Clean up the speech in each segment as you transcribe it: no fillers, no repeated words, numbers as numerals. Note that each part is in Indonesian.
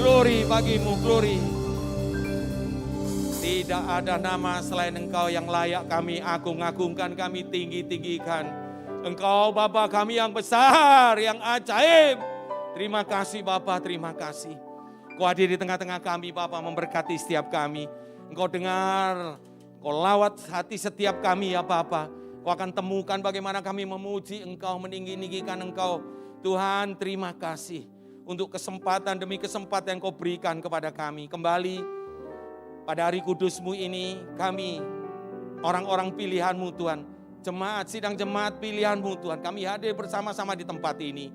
glory bagimu, glory. Tidak ada nama selain Engkau yang layak kami agung-agungkan, kami tinggi-tinggikan. Engkau Bapa kami yang besar, yang ajaib. Terima kasih Bapa, terima kasih. Kau hadir di tengah-tengah kami Bapa, memberkati setiap kami. Engkau dengar, Kau lawat hati setiap kami ya Bapa. Kau akan temukan bagaimana kami memuji Engkau, meninggi-ninggikan Engkau. Tuhan terima kasih untuk kesempatan demi kesempatan yang Kau berikan kepada kami. Kembali pada hari kudus-Mu ini kami orang-orang pilihan-Mu Tuhan. Jemaat, sidang jemaat pilihan-Mu Tuhan. Kami hadir bersama-sama di tempat ini.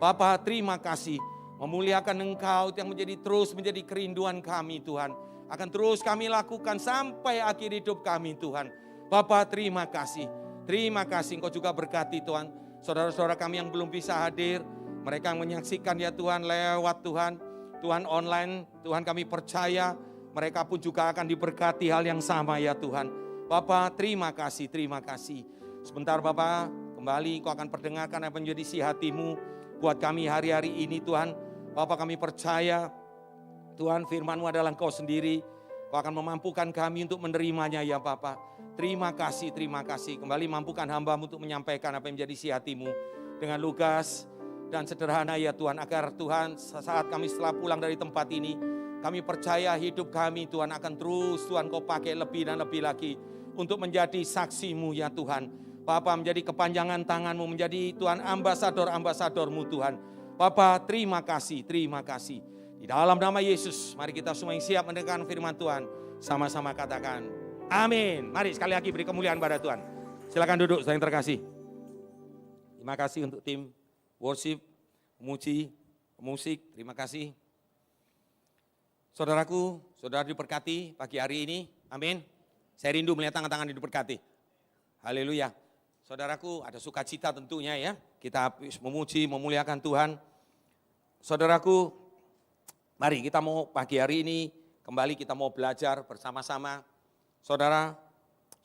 Bapa terima kasih memuliakan Engkau yang terus menjadi kerinduan kami Tuhan. Akan terus kami lakukan sampai akhir hidup kami Tuhan. Bapa terima kasih. Terima kasih Engkau juga berkati Tuhan. Saudara-saudara kami yang belum bisa hadir. Mereka yang menyaksikan ya Tuhan lewat Tuhan. Tuhan online, Tuhan kami percaya. Mereka pun juga akan diberkati hal yang sama ya Tuhan. Bapa terima kasih, terima kasih. Sebentar Bapa, kembali Kau akan perdengarkan apa yang menjadi isi hati-Mu buat kami hari-hari ini Tuhan. Bapa kami percaya Tuhan firman-Mu adalah Engkau sendiri. Kau akan memampukan kami untuk menerimanya ya Bapa. Terima kasih, terima kasih. Kembali mampukan hamba-Mu untuk menyampaikan apa yang menjadi isi hati-Mu dengan lugas dan sederhana ya Tuhan. Agar Tuhan saat kami setelah pulang dari tempat ini, kami percaya hidup kami Tuhan akan terus Tuhan Kau pakai lebih dan lebih lagi untuk menjadi saksi-Mu ya Tuhan. Bapa menjadi kepanjangan tangan-Mu, menjadi Tuhan ambasador-ambasador-Mu Tuhan. Bapa terima kasih, terima kasih. Di dalam nama Yesus, mari kita semua yang siap mendengarkan firman Tuhan. Sama-sama katakan, amin. Mari sekali lagi beri kemuliaan pada Tuhan. Silakan duduk, saudara yang terkasih. Terima kasih untuk tim worship, pemuji, pemusik, terima kasih. Saudaraku, saudara diberkati pagi hari ini, amin. Saya rindu melihat tangan-tangan diberkati. Haleluya. Saudaraku, ada sukacita tentunya ya. Kita memuji, memuliakan Tuhan. Saudaraku, mari kita mau pagi hari ini kembali kita mau belajar bersama-sama. Saudara,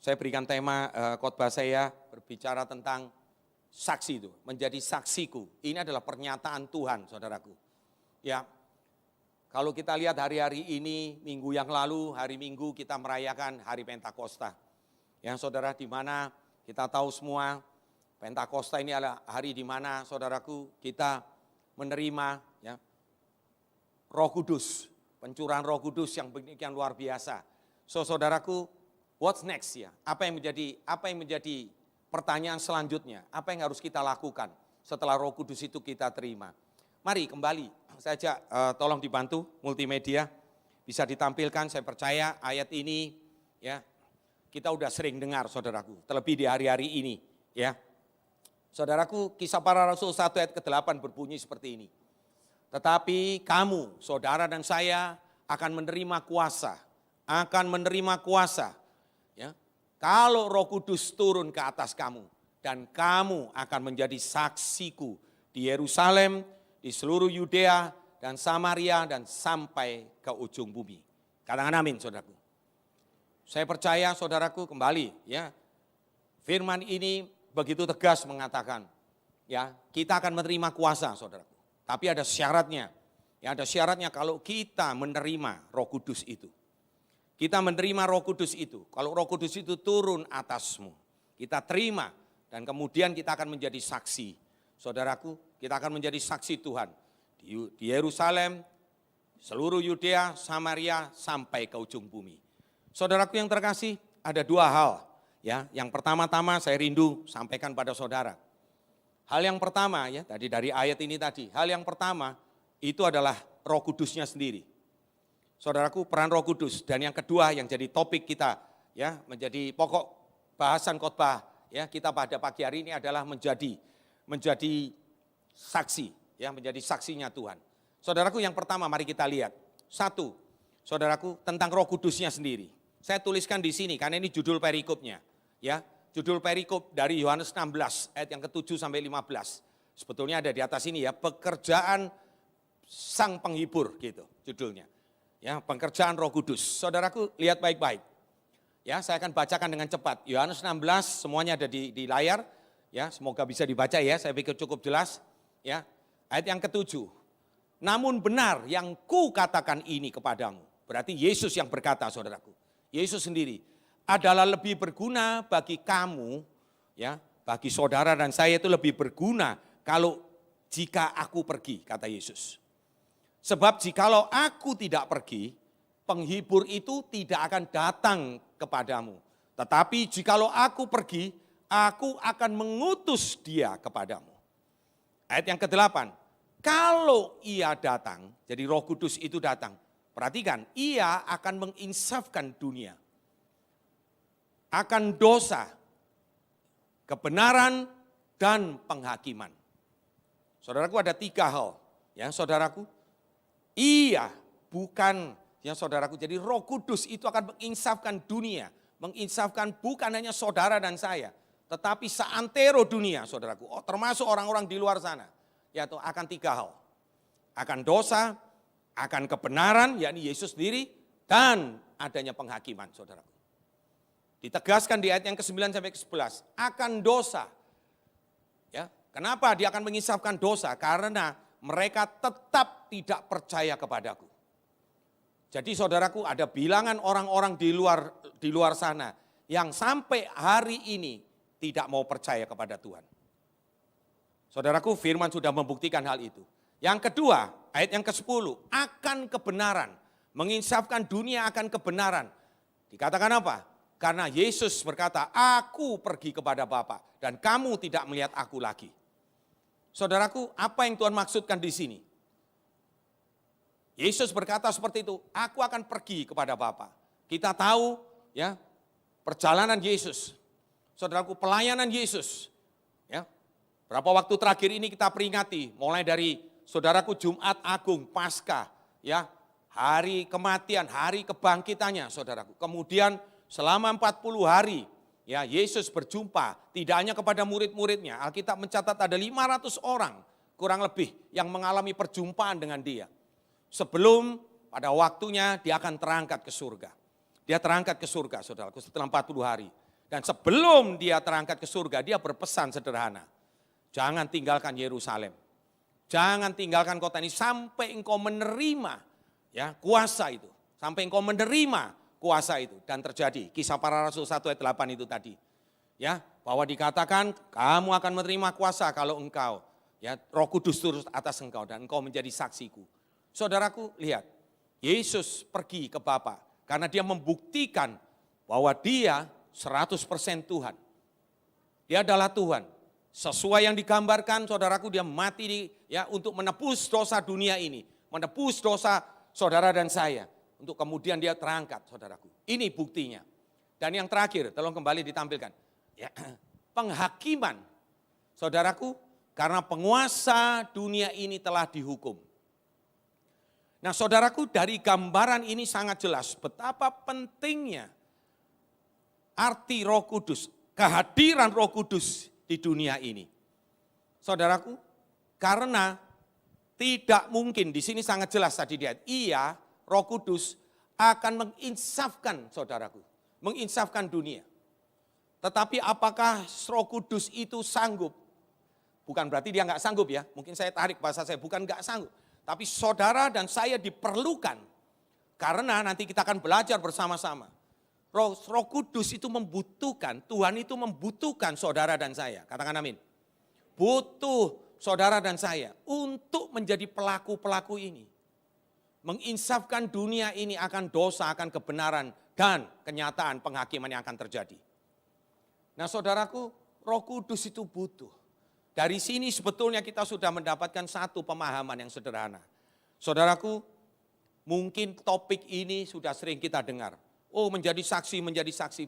saya berikan tema khotbah saya berbicara tentang saksi itu, menjadi saksiku. Ini adalah pernyataan Tuhan, saudaraku. Ya. Kalau kita lihat hari-hari ini, minggu yang lalu, hari Minggu kita merayakan hari Pentakosta. Ya saudara, di mana kita tahu semua, Pentakosta ini adalah hari di mana saudaraku kita menerima ya, Roh Kudus, pencurahan Roh Kudus yang begitu luar biasa. So saudaraku, what's next ya? Apa yang menjadi pertanyaan selanjutnya? Apa yang harus kita lakukan setelah Roh Kudus itu kita terima? Mari kembali. Saya ajak tolong dibantu multimedia bisa ditampilkan. Saya percaya ayat ini ya kita udah sering dengar saudaraku, terlebih di hari-hari ini ya. Saudaraku, Kisah Para Rasul 1 ayat ke-8 berbunyi seperti ini. Tetapi kamu, saudara dan saya akan menerima kuasa ya. Kalau Roh Kudus turun ke atas kamu dan kamu akan menjadi saksiku di Yerusalem, di seluruh Yudea dan Samaria dan sampai ke ujung bumi. Katakan amin saudaraku. Saya percaya saudaraku kembali ya. Firman ini begitu tegas mengatakan ya, kita akan menerima kuasa saudaraku. Tapi ada syaratnya. Ya ada syaratnya kalau kita menerima Roh Kudus itu. Kita menerima Roh Kudus itu. Kalau Roh Kudus itu turun atasmu, kita terima dan kemudian kita akan menjadi saksi. Saudaraku, kita akan menjadi saksi Tuhan di Yerusalem, seluruh Yudea, Samaria, sampai ke ujung bumi. Saudaraku yang terkasih, ada dua hal. Ya, yang pertama-tama saya rindu sampaikan pada saudara. Hal yang pertama ya, tadi dari ayat ini tadi, hal yang pertama itu adalah Roh Kudusnya sendiri. Saudaraku, peran Roh Kudus. Dan yang kedua yang jadi topik kita, ya, menjadi pokok bahasan khotbah ya kita pada pagi hari ini adalah menjadi saksi, ya menjadi saksinya Tuhan. Saudaraku yang pertama mari kita lihat. Satu, saudaraku tentang Roh Kudusnya sendiri. Saya tuliskan di sini karena ini judul perikopnya. Ya, judul perikop dari Yohanes 16 ayat yang ke-7 sampai 15. Sebetulnya ada di atas ini ya, pekerjaan sang penghibur gitu judulnya. Ya, pekerjaan Roh Kudus. Saudaraku lihat baik-baik. Ya, saya akan bacakan dengan cepat. Yohanes 16 semuanya ada di layar. Ya, semoga bisa dibaca ya, saya pikir cukup jelas. Ya, ayat yang ke-7. namun benar yang ku katakan ini kepadamu. Berarti Yesus yang berkata, saudaraku. Yesus sendiri adalah lebih berguna bagi kamu, ya, bagi saudara dan saya itu lebih berguna kalau jika aku pergi, kata Yesus. Sebab jikalau aku tidak pergi, penghibur itu tidak akan datang kepadamu. Tetapi jikalau aku pergi, aku akan mengutus dia kepadamu. Ayat yang ke-8, kalau ia datang, jadi Roh Kudus itu datang. Perhatikan, ia akan menginsafkan dunia. Akan dosa, kebenaran, dan penghakiman. Saudaraku ada 3 hal, ya saudaraku. Iya, bukan, ya saudaraku. Jadi Roh Kudus itu akan menginsafkan dunia. Menginsafkan bukan hanya saudara dan saya, tetapi seantero dunia, saudaraku. Oh, termasuk orang-orang di luar sana. Yaitu akan 3 hal. Akan dosa, akan kebenaran, yakni Yesus sendiri, dan adanya penghakiman, saudaraku. Ditegaskan di ayat yang ke-9 sampai ke-11, akan dosa. Ya, kenapa dia akan mengisafkan dosa? Karena mereka tetap tidak percaya kepadaku. Jadi saudaraku, ada bilangan orang-orang di luar sana yang sampai hari ini tidak mau percaya kepada Tuhan. Saudaraku, firman sudah membuktikan hal itu. Yang kedua, ayat yang ke-10, akan kebenaran. Menginsafkan dunia akan kebenaran. Dikatakan apa? Karena Yesus berkata, aku pergi kepada Bapa dan kamu tidak melihat aku lagi. Saudaraku, apa yang Tuhan maksudkan di sini? Yesus berkata seperti itu, aku akan pergi kepada Bapa. Kita tahu ya perjalanan Yesus. Saudaraku, pelayanan Yesus. Ya. Berapa waktu terakhir ini kita peringati, mulai dari saudaraku Jumat Agung, Paskah, ya, hari kematian, hari kebangkitannya, saudaraku. Kemudian selama 40 hari, ya, Yesus berjumpa tidak hanya kepada murid-muridnya. Alkitab mencatat ada 500 orang kurang lebih yang mengalami perjumpaan dengan dia. Sebelum pada waktunya dia akan terangkat ke surga. Dia terangkat ke surga, saudaraku, setelah 40 hari. Dan sebelum dia terangkat ke surga, dia berpesan sederhana. Jangan tinggalkan Yerusalem. Jangan tinggalkan kota ini sampai engkau menerima ya kuasa itu. Sampai engkau menerima kuasa itu. Dan terjadi, Kisah Para Rasul 1 ayat 8 itu tadi. Ya, bahwa dikatakan kamu akan menerima kuasa kalau engkau, ya, Roh Kudus turun atas engkau dan engkau menjadi saksiku. Saudaraku, lihat, Yesus pergi ke Bapa karena dia membuktikan bahwa dia 100% Tuhan. Dia adalah Tuhan. Sesuai yang digambarkan, saudaraku, dia mati untuk menebus dosa dunia ini. Menebus dosa saudara dan saya. Untuk kemudian dia terangkat, saudaraku. Ini buktinya. Dan yang terakhir, tolong kembali ditampilkan. Ya, penghakiman, saudaraku, karena penguasa dunia ini telah dihukum. Nah, saudaraku, dari gambaran ini sangat jelas betapa pentingnya arti Roh Kudus, kehadiran Roh Kudus di dunia ini. Saudaraku, karena tidak mungkin, di sini sangat jelas tadi dia, ia, Roh Kudus akan menginsafkan, saudaraku, menginsafkan dunia. Tetapi apakah Roh Kudus itu sanggup? Bukan berarti dia nggak sanggup ya, mungkin saya tarik bahasa saya, bukan nggak sanggup. Tapi saudara dan saya diperlukan, karena nanti kita akan belajar bersama-sama. Roh Kudus itu membutuhkan, Tuhan itu membutuhkan saudara dan saya. Katakan amin. Butuh saudara dan saya untuk menjadi pelaku-pelaku ini. Menginsafkan dunia ini akan dosa, akan kebenaran, dan kenyataan penghakiman yang akan terjadi. Nah, saudaraku, Roh Kudus itu butuh. Dari sini sebetulnya kita sudah mendapatkan satu pemahaman yang sederhana. Saudaraku, mungkin topik ini sudah sering kita dengar. Oh, menjadi saksi,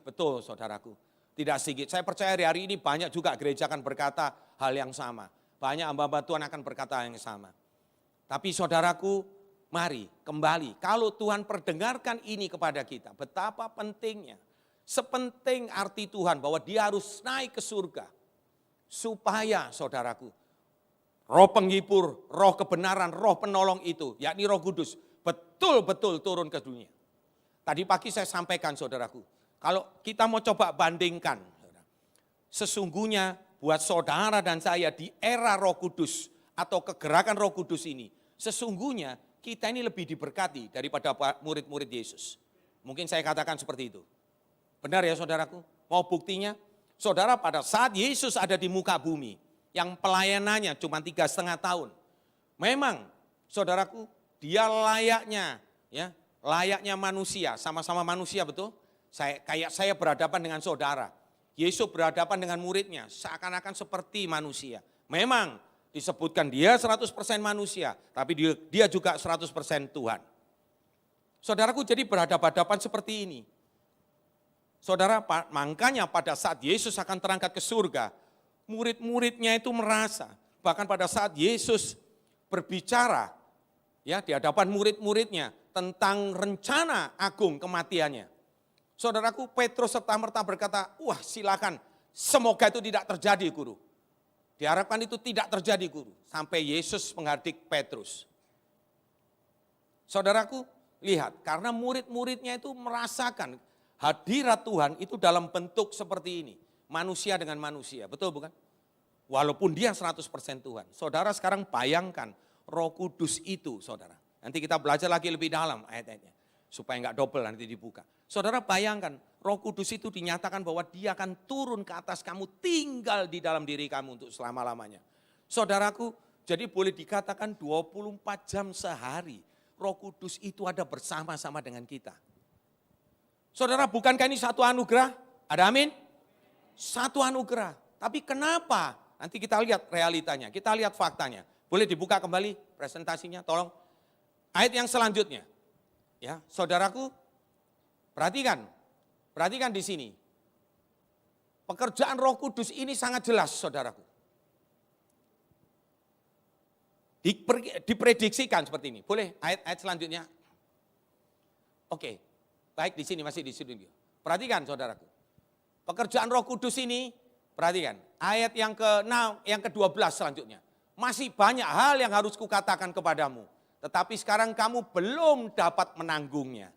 betul saudaraku. Tidak sedikit, saya percaya hari ini banyak juga gereja akan berkata hal yang sama. Banyak hamba-hamba Tuhan akan berkata yang sama. Tapi saudaraku, mari kembali. Kalau Tuhan perdengarkan ini kepada kita, betapa pentingnya. Sepenting arti Tuhan bahwa dia harus naik ke surga. Supaya saudaraku, roh penghibur, roh kebenaran, roh penolong itu, yakni Roh Kudus, betul-betul turun ke dunia. Tadi pagi saya sampaikan saudaraku, kalau kita mau coba bandingkan, sesungguhnya buat saudara dan saya di era Roh Kudus atau kegerakan Roh Kudus ini, Sesungguhnya kita ini lebih diberkati daripada murid-murid Yesus. Mungkin saya katakan seperti itu. Benar ya saudaraku? Mau buktinya? Saudara, pada saat Yesus ada di muka bumi, yang pelayanannya cuma 3,5 tahun. Memang saudaraku, dia layaknya manusia, sama-sama manusia, betul? Kayak saya berhadapan dengan saudara. Yesus berhadapan dengan muridnya, seakan-akan seperti manusia. Memang disebutkan dia 100% manusia, tapi dia juga 100% Tuhan. Saudaraku, jadi berhadapan-hadapan seperti ini. Saudara, makanya pada saat Yesus akan terangkat ke surga, murid-muridnya itu merasa, bahkan pada saat Yesus berbicara ya di hadapan murid-muridnya tentang rencana agung kematiannya. Saudaraku, Petrus serta-merta berkata, wah silakan, semoga itu tidak terjadi guru. Diharapkan itu tidak terjadi guru. Sampai Yesus menghardik Petrus. Saudaraku, lihat, karena murid-muridnya itu merasakan hadirat Tuhan itu dalam bentuk seperti ini. Manusia dengan manusia, betul bukan? Walaupun dia 100% Tuhan. Saudara sekarang bayangkan Roh Kudus itu, saudara. Nanti kita belajar lagi lebih dalam ayat-ayatnya. Supaya enggak double nanti dibuka. Saudara bayangkan, Roh Kudus itu dinyatakan bahwa dia akan turun ke atas kamu, tinggal di dalam diri kamu untuk selama-lamanya. Saudaraku, jadi boleh dikatakan 24 jam sehari, Roh Kudus itu ada bersama-sama dengan kita. Saudara, bukankah ini satu anugerah? Ada amin? Satu anugerah. Tapi kenapa? Nanti kita lihat realitanya, kita lihat faktanya. Boleh dibuka kembali presentasinya, tolong. Ayat yang selanjutnya. Ya, saudaraku, perhatikan di sini. Pekerjaan Roh Kudus ini sangat jelas, saudaraku. Diprediksikan seperti ini. Boleh ayat selanjutnya? Oke. Baik, di sini masih di studio. Perhatikan saudaraku. Pekerjaan Roh Kudus ini, perhatikan. Ayat yang ke-12 selanjutnya. Masih banyak hal yang harus kukatakan kepadamu. Tetapi sekarang kamu belum dapat menanggungnya.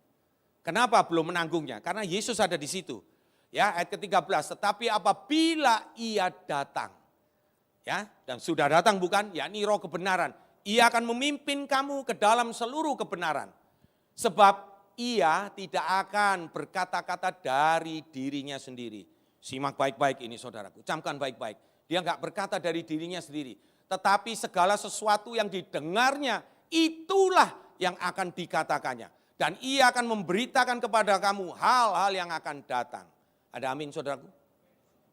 Kenapa belum menanggungnya? Karena Yesus ada di situ. Ya, ayat ke-13. Tetapi apabila ia datang. Ya, dan sudah datang bukan? Yakni Roh kebenaran. Ia akan memimpin kamu ke dalam seluruh kebenaran. Sebab ia tidak akan berkata-kata dari dirinya sendiri. Simak baik-baik ini saudaraku, camkan baik-baik. Dia enggak berkata dari dirinya sendiri. Tetapi segala sesuatu yang didengarnya, itulah yang akan dikatakannya. Dan ia akan memberitakan kepada kamu hal-hal yang akan datang. Ada amin saudaraku?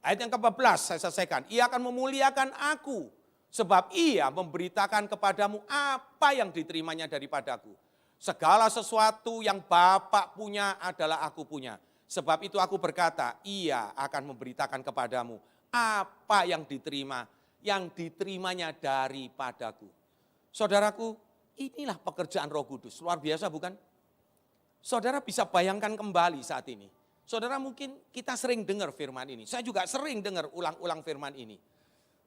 Ayat yang ke-14 saya selesaikan. Ia akan memuliakan aku. Sebab ia memberitakan kepadamu apa yang diterimanya daripadaku. Segala sesuatu yang Bapa punya adalah aku punya. Sebab itu aku berkata, ia akan memberitakan kepadamu apa yang diterimanya daripadaku. Saudaraku, inilah pekerjaan Roh Kudus. Luar biasa bukan? Saudara bisa bayangkan kembali saat ini. Saudara mungkin kita sering dengar firman ini. Saya juga sering dengar ulang-ulang firman ini.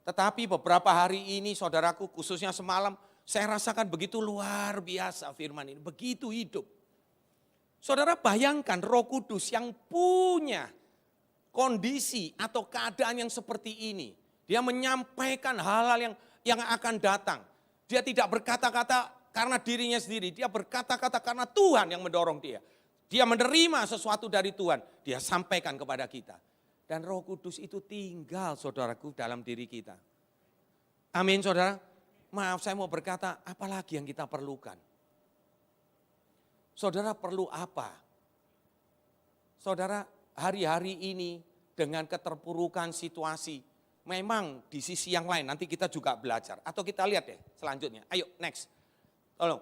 Tetapi beberapa hari ini saudaraku, khususnya semalam, saya rasakan begitu luar biasa firman ini, begitu hidup. Saudara bayangkan Roh Kudus yang punya kondisi atau keadaan yang seperti ini. Dia menyampaikan hal-hal yang akan datang. Dia tidak berkata-kata karena dirinya sendiri, dia berkata-kata karena Tuhan yang mendorong dia. Dia menerima sesuatu dari Tuhan, dia sampaikan kepada kita. Dan Roh Kudus itu tinggal saudaraku dalam diri kita. Amin saudara. Maaf saya mau berkata, apalagi yang kita perlukan? Saudara perlu apa? Saudara hari-hari ini dengan keterpurukan situasi, memang di sisi yang lain nanti kita juga belajar. Atau kita lihat deh selanjutnya, ayo next. Tolong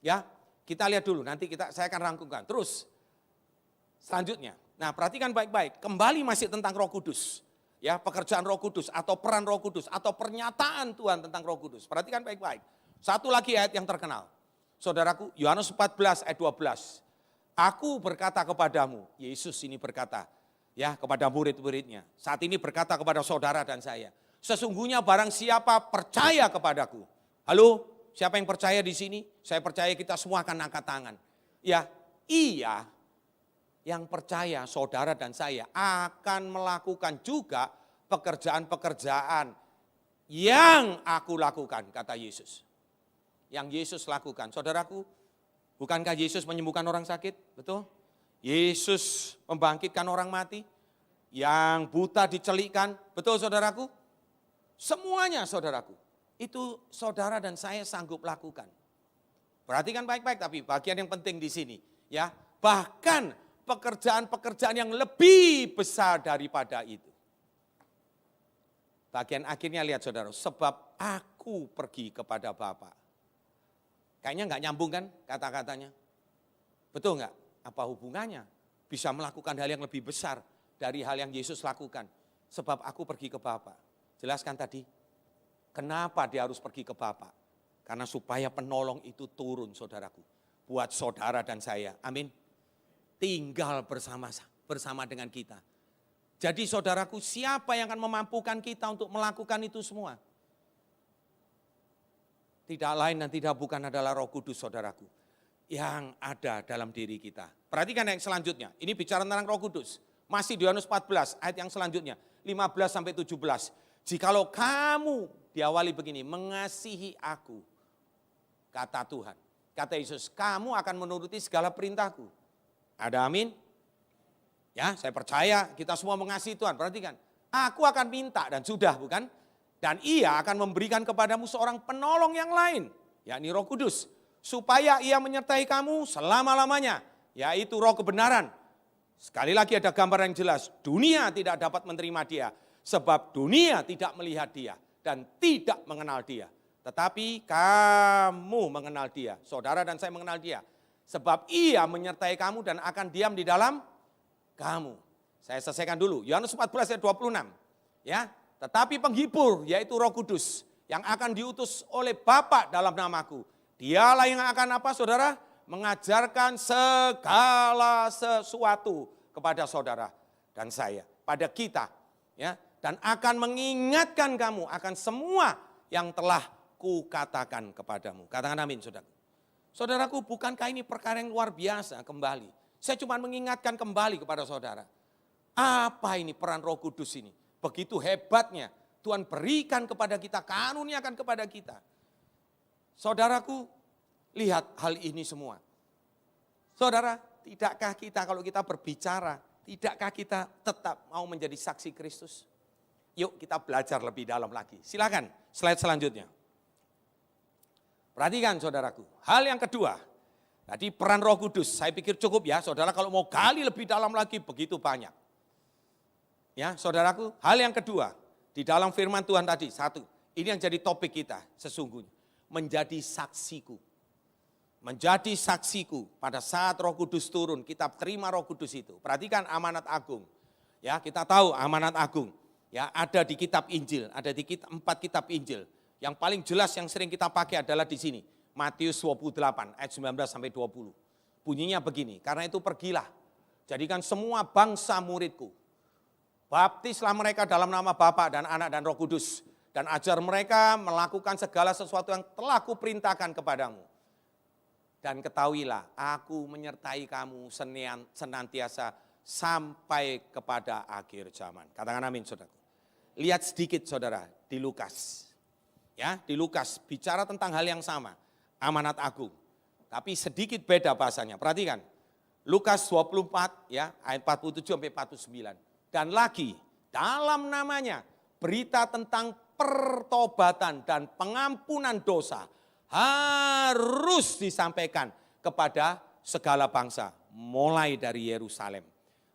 ya, kita lihat dulu nanti saya akan rangkumkan. Terus selanjutnya, nah perhatikan baik-baik, kembali masih tentang Roh Kudus. Ya, pekerjaan Roh Kudus atau peran Roh Kudus atau pernyataan Tuhan tentang Roh Kudus. Perhatikan baik-baik. Satu lagi ayat yang terkenal. Saudaraku, Yohanes 14 ayat 12. Aku berkata kepadamu, Yesus ini berkata ya kepada murid-muridnya. Saat ini berkata kepada saudara dan saya. Sesungguhnya barang siapa percaya kepadaku. Halo, siapa yang percaya di sini? Saya percaya kita semua akan angkat tangan. Ya, ia yang percaya saudara dan saya akan melakukan juga pekerjaan-pekerjaan yang aku lakukan, kata Yesus. yang Yesus lakukan. Saudaraku, bukankah Yesus menyembuhkan orang sakit? Betul? Yesus membangkitkan orang mati, yang buta dicelikkan. Betul saudaraku? Semuanya saudaraku. Itu saudara dan saya sanggup lakukan. Perhatikan baik-baik, tapi bagian yang penting di sini. Ya, bahkan pekerjaan-pekerjaan yang lebih besar daripada itu. Bagian akhirnya lihat saudara, sebab aku pergi kepada Bapa. Kayaknya nggak nyambung kan kata-katanya? Betul nggak? Apa hubungannya? Bisa melakukan hal yang lebih besar dari hal yang Yesus lakukan. Sebab aku pergi ke Bapa. Jelaskan tadi, kenapa dia harus pergi ke Bapa? Karena supaya penolong itu turun saudaraku. Buat saudara dan saya, amin. Tinggal bersama dengan kita. Jadi saudaraku, siapa yang akan memampukan kita untuk melakukan itu semua? Tidak lain dan tidak bukan adalah Roh Kudus saudaraku, yang ada dalam diri kita. Perhatikan yang selanjutnya, ini bicara tentang Roh Kudus. Masih di Yohanes 14 ayat yang selanjutnya, 15 sampai 17. Jikalau kamu, diawali begini, mengasihi aku, kata Tuhan. Kata Yesus, kamu akan menuruti segala perintahku. Ada amin? Ya, saya percaya kita semua mengasihi Tuhan. Perhatikan, aku akan minta dan sudah bukan? Dan ia akan memberikan kepadamu seorang penolong yang lain, yakni Roh Kudus. Supaya ia menyertai kamu selama-lamanya, yaitu Roh kebenaran. Sekali lagi ada gambar yang jelas, dunia tidak dapat menerima dia. Sebab dunia tidak melihat dia dan tidak mengenal dia. Tetapi kamu mengenal dia, saudara dan saya mengenal dia. Sebab ia menyertai kamu dan akan diam di dalam kamu. Saya selesaikan dulu, Yohanes 14 ayat 26. Ya, tetapi penghibur yaitu Roh Kudus yang akan diutus oleh Bapa dalam namaku. Dialah yang akan apa saudara? Mengajarkan segala sesuatu kepada saudara dan saya, pada kita. Ya, dan akan mengingatkan kamu akan semua yang telah kukatakan kepadamu. Katakan amin saudara. Saudaraku, bukankah ini perkara yang luar biasa kembali? Saya cuma mengingatkan kembali kepada saudara. Apa ini peran Roh Kudus ini? Begitu hebatnya Tuhan berikan kepada kita, karuniakan kepada kita. Saudaraku, lihat hal ini semua. Saudara, tidakkah kita kalau kita berbicara, tidakkah kita tetap mau menjadi saksi Kristus? Yuk kita belajar lebih dalam lagi. Silakan slide selanjutnya. Perhatikan saudaraku, hal yang kedua. Tadi peran Roh Kudus, saya pikir cukup ya saudara, kalau mau gali lebih dalam lagi begitu banyak. Ya saudaraku, hal yang kedua, di dalam firman Tuhan tadi, satu, ini yang jadi topik kita sesungguhnya. Menjadi saksiku. Menjadi saksiku pada saat Roh Kudus turun, kita terima Roh Kudus itu. Perhatikan amanat agung. Ya, kita tahu amanat agung. Ya, ada di kitab Injil, ada di 4 kitab Injil. Yang paling jelas yang sering kita pakai adalah di sini. Matius 28 ayat 19 sampai 20. Bunyinya begini, karena itu pergilah. Jadikan semua bangsa muridku. Baptislah mereka dalam nama Bapa dan Anak dan Roh Kudus. Dan ajar mereka melakukan segala sesuatu yang telah kuperintahkan kepadamu. Dan ketahuilah, aku menyertai kamu senantiasa sampai kepada akhir zaman. Katakan amin saudaraku. Lihat sedikit saudara di Lukas. Ya, di Lukas bicara tentang hal yang sama, amanat agung. Tapi sedikit beda bahasanya. Perhatikan. Lukas 24 ya, ayat 47 sampai 49. Dan lagi dalam namanya berita tentang pertobatan dan pengampunan dosa harus disampaikan kepada segala bangsa, mulai dari Yerusalem.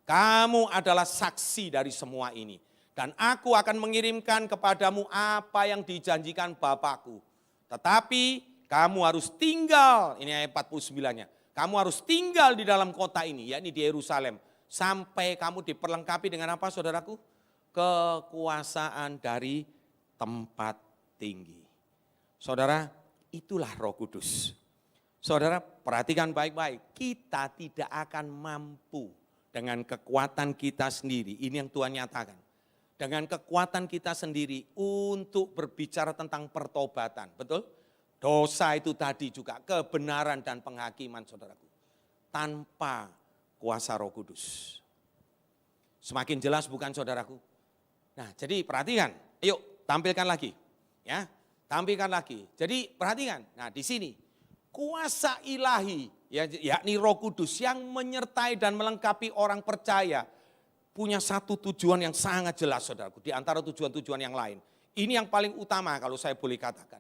Kamu adalah saksi dari semua ini. Dan aku akan mengirimkan kepadamu apa yang dijanjikan Bapakku. Tetapi kamu harus tinggal, ini ayat 49-nya. Kamu harus tinggal di dalam kota ini, yakni di Yerusalem. Sampai kamu diperlengkapi dengan apa saudaraku? Kekuasaan dari tempat tinggi. Saudara, itulah Roh Kudus. Saudara, perhatikan baik-baik. Kita tidak akan mampu dengan kekuatan kita sendiri. Ini yang Tuhan nyatakan. Dengan kekuatan kita sendiri untuk berbicara tentang pertobatan. Betul? Dosa itu tadi juga kebenaran dan penghakiman saudaraku. Tanpa kuasa Roh Kudus. Semakin jelas bukan saudaraku? Nah, jadi perhatikan. Yuk tampilkan lagi. Ya. Tampilkan lagi. Jadi perhatikan, nah di sini kuasa ilahi, yakni Roh Kudus yang menyertai dan melengkapi orang percaya punya satu tujuan yang sangat jelas, saudaraku, di antara tujuan-tujuan yang lain. Ini yang paling utama kalau saya boleh katakan,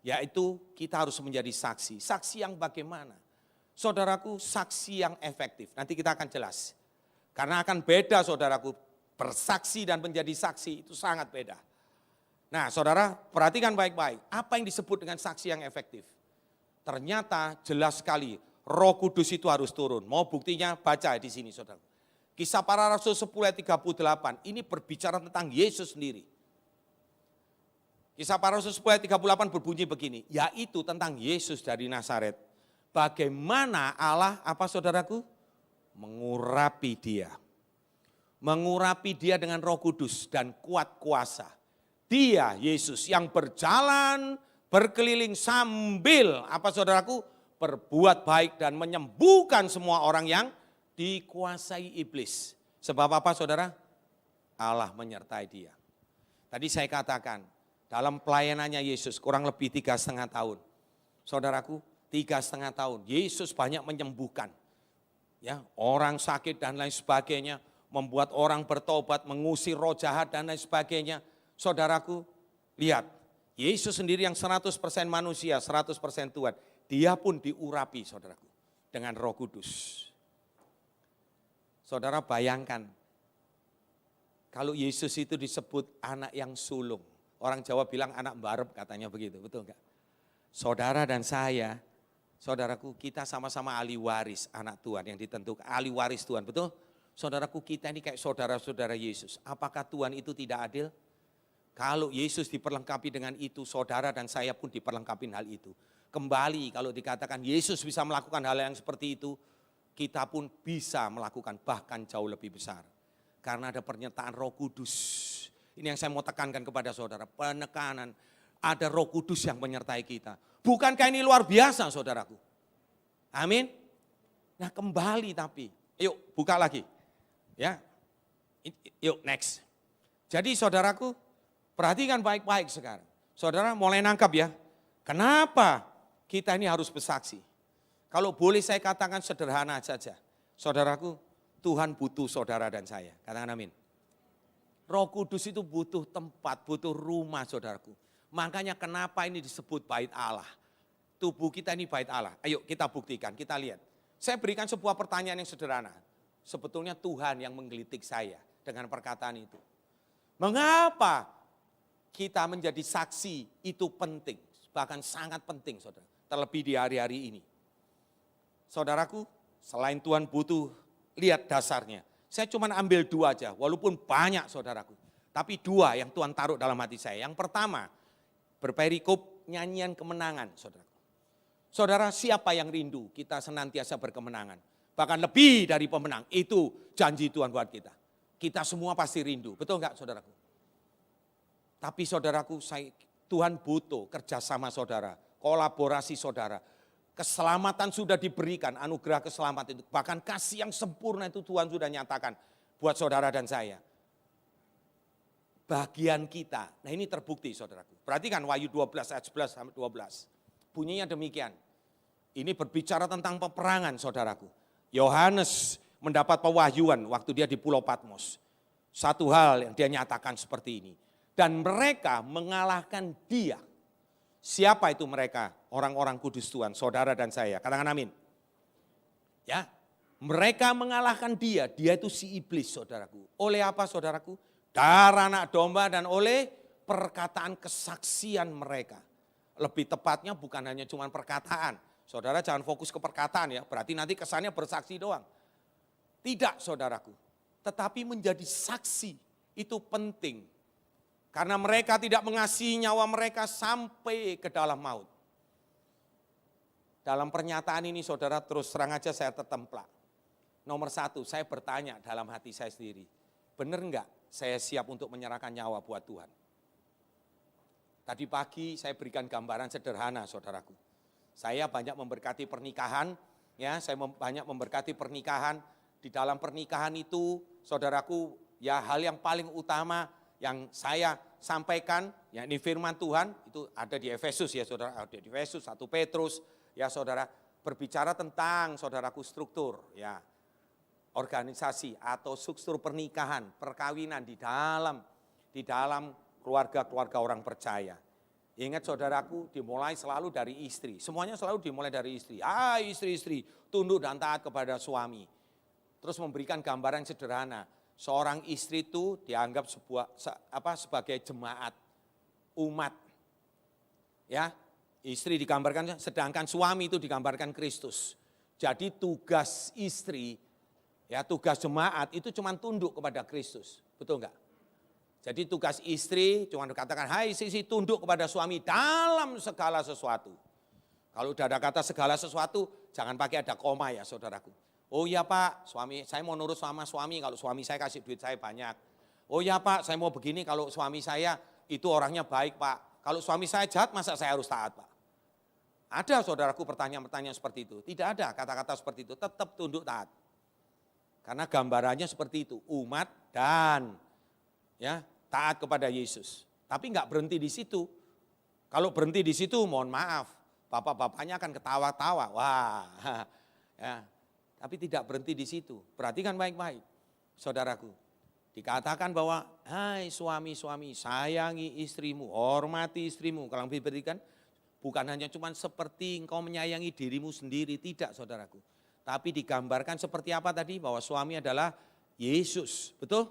yaitu kita harus menjadi saksi. Saksi yang bagaimana? Saudaraku, saksi yang efektif. Nanti kita akan jelas. Karena akan beda, saudaraku, bersaksi dan menjadi saksi itu sangat beda. Nah, saudara, perhatikan baik-baik. Apa yang disebut dengan saksi yang efektif? Ternyata jelas sekali, Roh Kudus itu harus turun. Mau buktinya? Baca di sini, saudara. Kisah Para Rasul 10 ayat 38, ini berbicara tentang Yesus sendiri. Kisah Para Rasul 10 ayat 38 berbunyi begini, yaitu tentang Yesus dari Nazaret. Bagaimana Allah, apa saudaraku? Mengurapi dia. Mengurapi dia dengan Roh Kudus dan kuat kuasa. Dia, Yesus, yang berjalan, berkeliling sambil, apa saudaraku? Berbuat baik dan menyembuhkan semua orang yang dikuasai iblis. Sebab apa saudara? Allah menyertai dia. Tadi saya katakan, dalam pelayanannya Yesus kurang lebih 3,5 tahun. Saudaraku, 3,5 tahun. Yesus banyak menyembuhkan. Ya, orang sakit dan lain sebagainya. Membuat orang bertobat, mengusir roh jahat dan lain sebagainya. Saudaraku, lihat. Yesus sendiri yang 100% manusia, 100% Tuhan. Dia pun diurapi, saudaraku, dengan Roh Kudus. Saudara bayangkan, kalau Yesus itu disebut anak yang sulung. Orang Jawa bilang anak mbarep katanya begitu, betul enggak? Saudara dan saya, saudaraku, kita sama-sama ahli waris anak Tuhan yang ditentukan, ahli waris Tuhan, betul? Saudaraku, kita ini kayak saudara-saudara Yesus. Apakah Tuhan itu tidak adil? Kalau Yesus diperlengkapi dengan itu, saudara dan saya pun diperlengkapi hal itu. Kembali kalau dikatakan Yesus bisa melakukan hal yang seperti itu, kita pun bisa melakukan bahkan jauh lebih besar. Karena ada pernyataan Roh Kudus. Ini yang saya mau tekankan kepada saudara, penekanan. Ada Roh Kudus yang menyertai kita. Bukankah ini luar biasa, saudaraku? Amin. Nah, kembali tapi, yuk buka lagi. Ya. Yuk next. Jadi saudaraku, perhatikan baik-baik sekarang. Saudara mulai nangkap ya. Kenapa kita ini harus bersaksi? Kalau boleh saya katakan sederhana saja. Saudaraku, Tuhan butuh saudara dan saya. Katakan amin. Roh Kudus itu butuh tempat, butuh rumah, saudaraku. Makanya kenapa ini disebut bait Allah. Tubuh kita ini bait Allah. Ayo kita buktikan, kita lihat. Saya berikan sebuah pertanyaan yang sederhana. Sebetulnya Tuhan yang menggelitik saya dengan perkataan itu. Mengapa kita menjadi saksi itu penting? Bahkan sangat penting, saudara. Terlebih di hari-hari ini. Saudaraku, selain Tuhan butuh, lihat dasarnya. Saya cuma ambil 2 aja, walaupun banyak saudaraku. Tapi 2 yang Tuhan taruh dalam hati saya. Yang pertama, berperikop nyanyian kemenangan, saudaraku. Saudara, siapa yang rindu kita senantiasa berkemenangan? Bahkan lebih dari pemenang, itu janji Tuhan buat kita. Kita semua pasti rindu, betul enggak saudaraku? Tapi saudaraku, Tuhan butuh kerjasama saudara, kolaborasi saudara. Keselamatan sudah diberikan, anugerah keselamatan itu. Bahkan kasih yang sempurna itu Tuhan sudah nyatakan buat saudara dan saya. Bagian kita, nah ini terbukti saudaraku. Perhatikan Wahyu 12 ayat 11 sampai 12. Bunyinya demikian. Ini berbicara tentang peperangan saudaraku. Yohanes mendapat pewahyuan waktu dia di Pulau Patmos. Satu hal yang dia nyatakan seperti ini. Dan mereka mengalahkan dia. Siapa itu mereka? Orang-orang kudus Tuhan, saudara dan saya. Katakan amin. Ya, mereka mengalahkan dia. Dia itu si iblis, saudaraku. Oleh apa, saudaraku? Darah anak domba dan oleh perkataan kesaksian mereka. Lebih tepatnya bukan hanya cuma perkataan. Saudara jangan fokus ke perkataan ya. Berarti nanti kesannya bersaksi doang. Tidak, saudaraku. Tetapi menjadi saksi itu penting. Karena mereka tidak mengasihi nyawa mereka sampai ke dalam maut. Dalam pernyataan ini saudara terus terang aja saya tertemplak. Nomor 1, saya bertanya dalam hati saya sendiri. Benar enggak saya siap untuk menyerahkan nyawa buat Tuhan? Tadi pagi saya berikan gambaran sederhana saudaraku. Saya banyak memberkati pernikahan, ya, saya banyak memberkati pernikahan. Di dalam pernikahan itu saudaraku, ya hal yang paling utama yang saya sampaikan, ya ini firman Tuhan, itu ada di Efesus ya saudara, ada di Efesus, 1 Petrus, ya saudara, berbicara tentang saudaraku struktur, ya organisasi atau struktur pernikahan, perkawinan di dalam keluarga-keluarga orang percaya. Ingat saudaraku, dimulai selalu dari istri, semuanya selalu dimulai dari istri. Istri-istri, tunduk dan taat kepada suami. Terus memberikan gambaran sederhana. Seorang istri itu dianggap sebagai jemaat, umat. Ya, istri digambarkan, sedangkan suami itu digambarkan Kristus. Jadi tugas istri, ya tugas jemaat itu cuma tunduk kepada Kristus. Betul enggak? Jadi tugas istri cuma dikatakan, hai istri tunduk kepada suami dalam segala sesuatu. Kalau udah ada kata segala sesuatu, jangan pakai ada koma ya saudaraku. Oh iya Pak, suami saya mau nurut sama suami kalau suami saya kasih duit saya banyak. Oh iya Pak, saya mau begini kalau suami saya itu orangnya baik Pak. Kalau suami saya jahat masa saya harus taat Pak? Ada saudaraku pertanyaan-pertanyaan seperti itu. Tidak ada kata-kata seperti itu, tetap tunduk taat. Karena gambarannya seperti itu, umat dan ya taat kepada Yesus. Tapi enggak berhenti di situ. Kalau berhenti di situ mohon maaf, bapak-bapaknya akan ketawa-tawa. Wah, ya. Tapi tidak berhenti di situ. Perhatikan baik-baik, saudaraku. Dikatakan bahwa, hai suami-suami, sayangi istrimu, hormati istrimu. Kalau diberikan, bukan hanya cuma seperti engkau menyayangi dirimu sendiri, tidak saudaraku. Tapi digambarkan seperti apa tadi? Bahwa suami adalah Yesus, betul?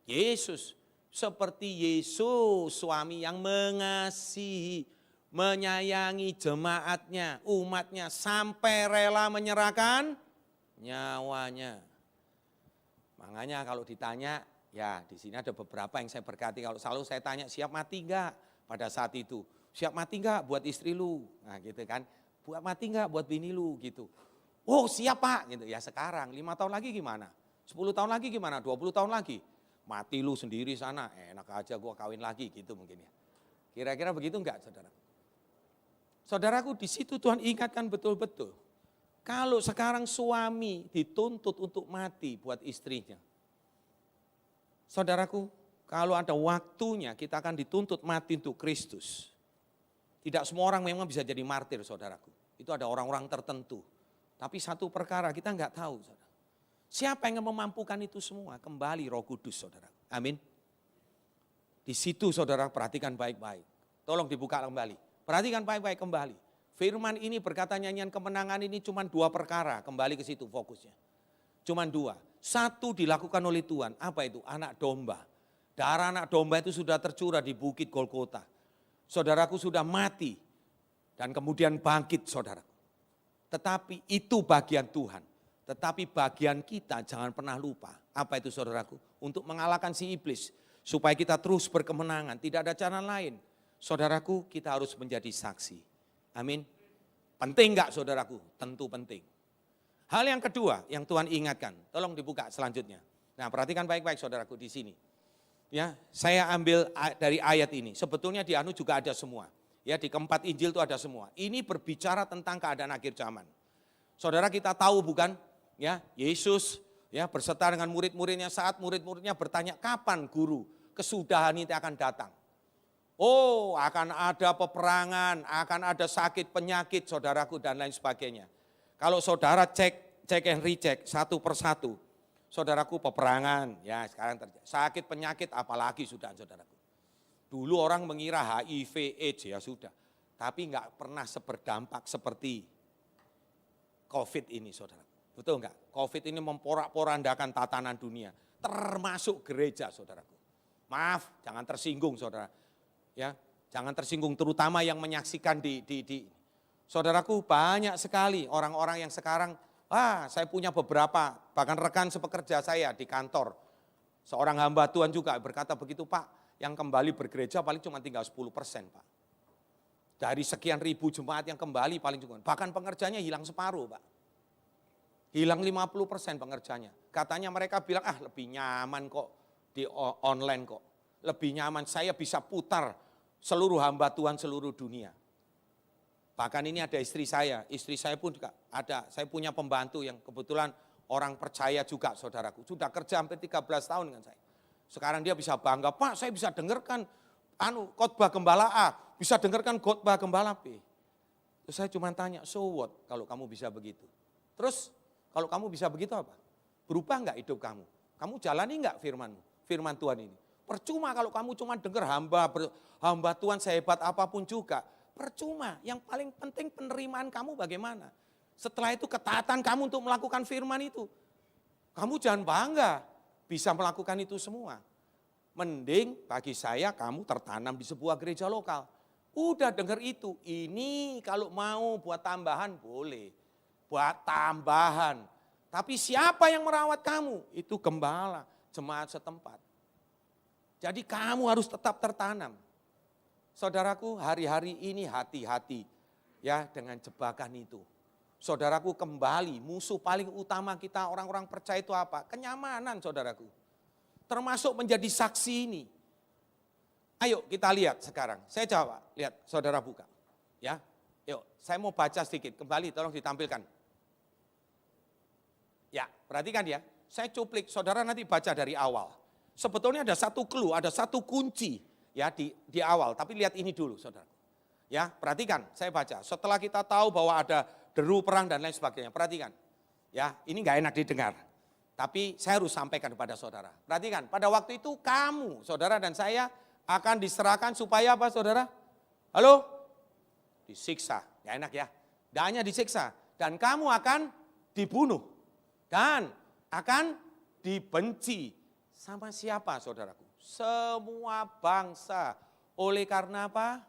Yesus, seperti Yesus, suami yang mengasihi, menyayangi jemaatnya, umatnya, sampai rela menyerahkan nyawanya. Makanya kalau ditanya, ya di sini ada beberapa yang saya berkati. Kalau selalu saya tanya, siap mati enggak pada saat itu? Siap mati enggak buat istri lu? Nah gitu kan, buat mati enggak buat bini lu gitu. Oh siap Pak, gitu ya sekarang. 5 tahun lagi gimana? 10 tahun lagi gimana? 20 tahun lagi? Mati lu sendiri sana, enak aja gua kawin lagi gitu mungkin ya. Kira-kira begitu enggak saudara? Saudaraku di situ Tuhan ingatkan betul-betul. Kalau sekarang suami dituntut untuk mati buat istrinya. Saudaraku, kalau ada waktunya kita akan dituntut mati untuk Kristus. Tidak semua orang memang bisa jadi martir saudaraku. Itu ada orang-orang tertentu. Tapi satu perkara kita enggak tahu saudara. Siapa yang memampukan itu semua? Kembali Roh Kudus saudara. Amin. Di situ saudara perhatikan baik-baik. Tolong dibuka kembali. Perhatikan baik-baik kembali. Firman ini berkata nyanyian kemenangan ini cuma 2 perkara, kembali ke situ fokusnya. Cuma 2. 1 dilakukan oleh Tuhan, apa itu? Anak domba. Darah anak domba itu sudah tercurah di bukit Golgota. Saudaraku sudah mati dan kemudian bangkit saudaraku. Tetapi itu bagian Tuhan. Tetapi bagian kita jangan pernah lupa. Apa itu saudaraku? Untuk mengalahkan si iblis. Supaya kita terus berkemenangan, tidak ada cara lain. Saudaraku kita harus menjadi saksi. Amin. Penting enggak saudaraku? Tentu penting. Hal yang kedua yang Tuhan ingatkan, tolong dibuka selanjutnya. Nah perhatikan baik-baik saudaraku di sini. Ya, saya ambil dari ayat ini. Sebetulnya di Anu juga ada semua. Ya, di keempat Injil itu ada semua. Ini berbicara tentang keadaan akhir zaman. Saudara kita tahu bukan? Ya, Yesus ya berserta dengan murid-muridnya saat murid-muridnya bertanya kapan guru kesudahan itu akan datang. Oh, akan ada peperangan, akan ada sakit, penyakit, saudaraku, dan lain sebagainya. Kalau saudara cek and recheck satu persatu, saudaraku peperangan, ya sekarang terjadi. Sakit, penyakit, apalagi sudah, saudaraku. Dulu orang mengira HIV, AIDS, ya sudah. Tapi enggak pernah berdampak seperti COVID ini, saudaraku. Betul enggak? COVID ini memporak-porandakan tatanan dunia, termasuk gereja, saudaraku. Maaf, jangan tersinggung, saudara. Ya, jangan tersinggung terutama yang menyaksikan di saudaraku banyak sekali orang-orang yang sekarang saya punya beberapa bahkan rekan sepekerja saya di kantor. Seorang hamba Tuhan juga berkata begitu Pak, yang kembali bergereja paling cuma tinggal 10% Pak. Dari sekian ribu jemaat yang kembali paling cuma, bahkan pengerjanya hilang separuh Pak. Hilang 50% pengerjanya. Katanya mereka bilang lebih nyaman kok di online kok. Lebih nyaman, saya bisa putar seluruh hamba Tuhan seluruh dunia. Bahkan ini ada istri saya pun juga ada, saya punya pembantu yang kebetulan orang percaya juga saudaraku. Sudah kerja hampir 13 tahun dengan saya. Sekarang dia bisa bangga, Pak saya bisa dengarkan khotbah gembala A, bisa dengarkan khotbah gembala B. Terus saya cuma tanya, so what kalau kamu bisa begitu? Terus kalau kamu bisa begitu apa? Berubah enggak hidup kamu? Kamu jalani enggak firman Tuhan ini? Percuma kalau kamu cuma dengar hamba Tuhan sehebat apapun juga. Percuma, yang paling penting penerimaan kamu bagaimana. Setelah itu ketaatan kamu untuk melakukan firman itu. Kamu jangan bangga bisa melakukan itu semua. Mending bagi saya kamu tertanam di sebuah gereja lokal. Udah dengar itu, ini kalau mau buat tambahan boleh. Buat tambahan. Tapi siapa yang merawat kamu? Itu gembala, jemaat setempat. Jadi kamu harus tetap tertanam. Saudaraku, hari-hari ini hati-hati ya dengan jebakan itu. Saudaraku, kembali musuh paling utama kita orang-orang percaya itu apa? Kenyamanan, saudaraku. Termasuk menjadi saksi ini. Ayo kita lihat sekarang. Saya jawab, lihat saudara buka. Ya, yuk saya mau baca sedikit. Kembali tolong ditampilkan. Ya, perhatikan ya. Saya cuplik, saudara nanti baca dari awal. Sebetulnya ada satu clue, ada satu kunci ya di awal. Tapi lihat ini dulu, saudara. Ya, perhatikan, saya baca. Setelah kita tahu bahwa ada deru perang dan lain sebagainya, perhatikan. Ya, ini nggak enak didengar. Tapi saya harus sampaikan kepada saudara. Perhatikan, pada waktu itu kamu, saudara dan saya akan diserahkan supaya apa, saudara? Halo? Disiksa, nggak enak ya. Dan hanya disiksa. Dan kamu akan dibunuh. Dan akan dibenci. Sama siapa, saudaraku? Semua bangsa. Oleh karena apa?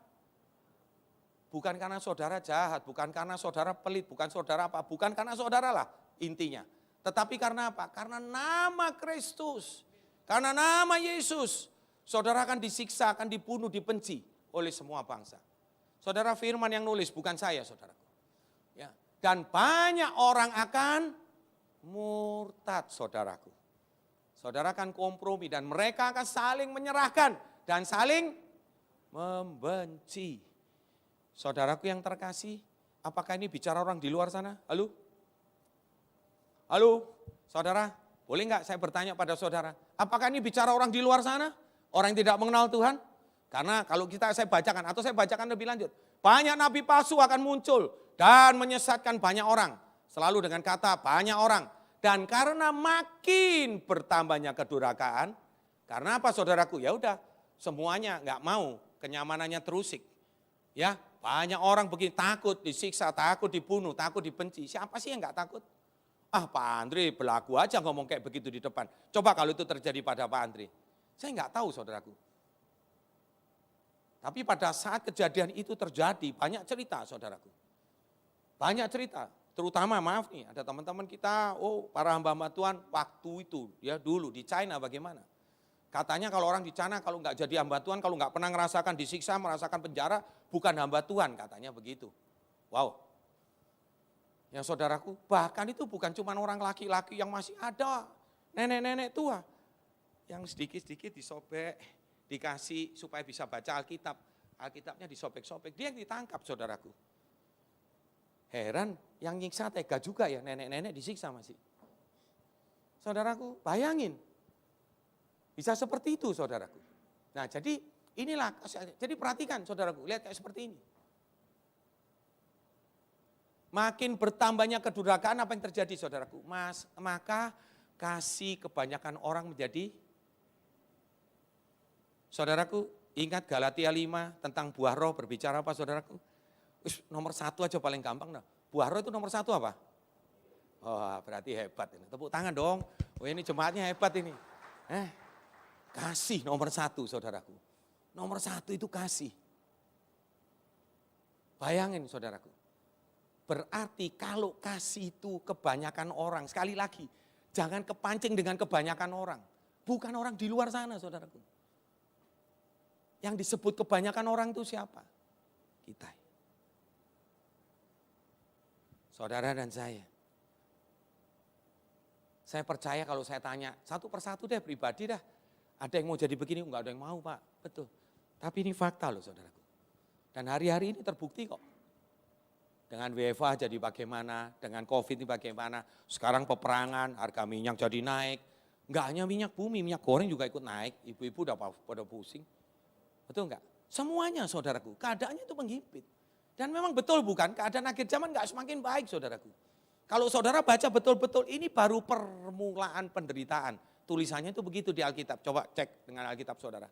Bukan karena saudara jahat, bukan karena saudara pelit, bukan saudara apa, bukan karena saudara lah intinya. Tetapi karena apa? Karena nama Kristus, karena nama Yesus, saudara akan disiksa, akan dibunuh, dibenci oleh semua bangsa. Saudara firman yang nulis, bukan saya saudaraku. Ya. Dan banyak orang akan murtad saudaraku. Saudara akan kompromi dan mereka akan saling menyerahkan dan saling membenci. Saudaraku yang terkasih, apakah ini bicara orang di luar sana? Halo? Halo, saudara, boleh enggak saya bertanya pada saudara, apakah ini bicara orang di luar sana? Orang yang tidak mengenal Tuhan? Karena kalau saya bacakan, atau saya bacakan lebih lanjut. Banyak nabi palsu akan muncul dan menyesatkan banyak orang. Selalu dengan kata banyak orang. Dan karena makin bertambahnya kedurhakaan, karena apa saudaraku? Ya udah, semuanya enggak mau, kenyamanannya terusik. Ya, banyak orang begini takut disiksa, takut dibunuh, takut dibenci. Siapa sih yang enggak takut? Ah Pak Andri berlaku aja ngomong kayak begitu di depan. Coba kalau itu terjadi pada Pak Andri. Saya enggak tahu saudaraku. Tapi pada saat kejadian itu terjadi banyak cerita saudaraku. Banyak cerita. Terutama maaf nih ada teman-teman kita, para hamba-hamba Tuhan waktu itu ya dulu di China bagaimana. Katanya kalau orang di China kalau enggak jadi hamba Tuhan, kalau enggak pernah merasakan disiksa, merasakan penjara, bukan hamba Tuhan katanya begitu. Wow. Ya saudaraku, bahkan itu bukan cuma orang laki-laki yang masih ada, nenek-nenek tua. Yang sedikit-sedikit disobek, dikasih supaya bisa baca Alkitab. Alkitabnya disobek-sobek, dia yang ditangkap saudaraku. Heran, yang nyiksa tega juga ya, nenek-nenek disiksa masih. Saudaraku, bayangin. Bisa seperti itu saudaraku. Nah jadi inilah, jadi perhatikan saudaraku, lihat kayak seperti ini. Makin bertambahnya kedurhakaan apa yang terjadi saudaraku? Maka kasih kebanyakan orang menjadi, saudaraku ingat Galatia 5 tentang buah roh berbicara apa saudaraku? Nomor 1 aja paling gampang. Nah. Buah roh itu nomor 1 apa? Oh berarti hebat ini. Tepuk tangan dong. Oh ini jemaatnya hebat ini. Kasih nomor 1 saudaraku. Nomor 1 itu kasih. Bayangin saudaraku. Berarti kalau kasih itu kebanyakan orang. Sekali lagi jangan kepancing dengan kebanyakan orang. Bukan orang di luar sana saudaraku. Yang disebut kebanyakan orang itu siapa? Kita. Saudara dan saya. Saya percaya kalau saya tanya satu persatu deh pribadi dah. Ada yang mau jadi begini, enggak ada yang mau Pak. Betul. Tapi ini fakta loh saudaraku. Dan hari-hari ini terbukti kok. Dengan WFH jadi bagaimana, dengan COVID ini bagaimana. Sekarang peperangan, harga minyak jadi naik. Enggak hanya minyak bumi, minyak goreng juga ikut naik. Ibu-ibu udah pada pusing. Betul enggak? Semuanya saudaraku, keadaannya itu menghimpit. Dan memang betul bukan, keadaan akhir zaman enggak semakin baik saudaraku. Kalau saudara baca betul-betul ini baru permulaan penderitaan. Tulisannya itu begitu di Alkitab, coba cek dengan Alkitab saudara.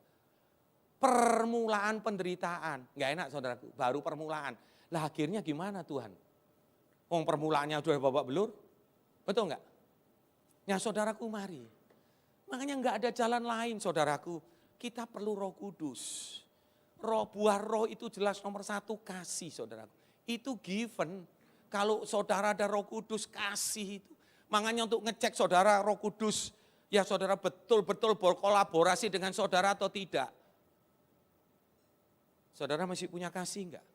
Permulaan penderitaan, enggak enak saudaraku, baru permulaan. Lah akhirnya gimana Tuhan? Permulaannya sudah babak belur, betul enggak? Ya saudaraku mari. Makanya enggak ada jalan lain saudaraku. Kita perlu Roh Kudus. Buah roh itu jelas nomor satu kasih saudaraku. Itu given. Kalau saudara ada Roh Kudus kasih itu. Makanya untuk ngecek saudara Roh Kudus. Ya saudara betul-betul berkolaborasi dengan saudara atau tidak. Saudara masih punya kasih enggak?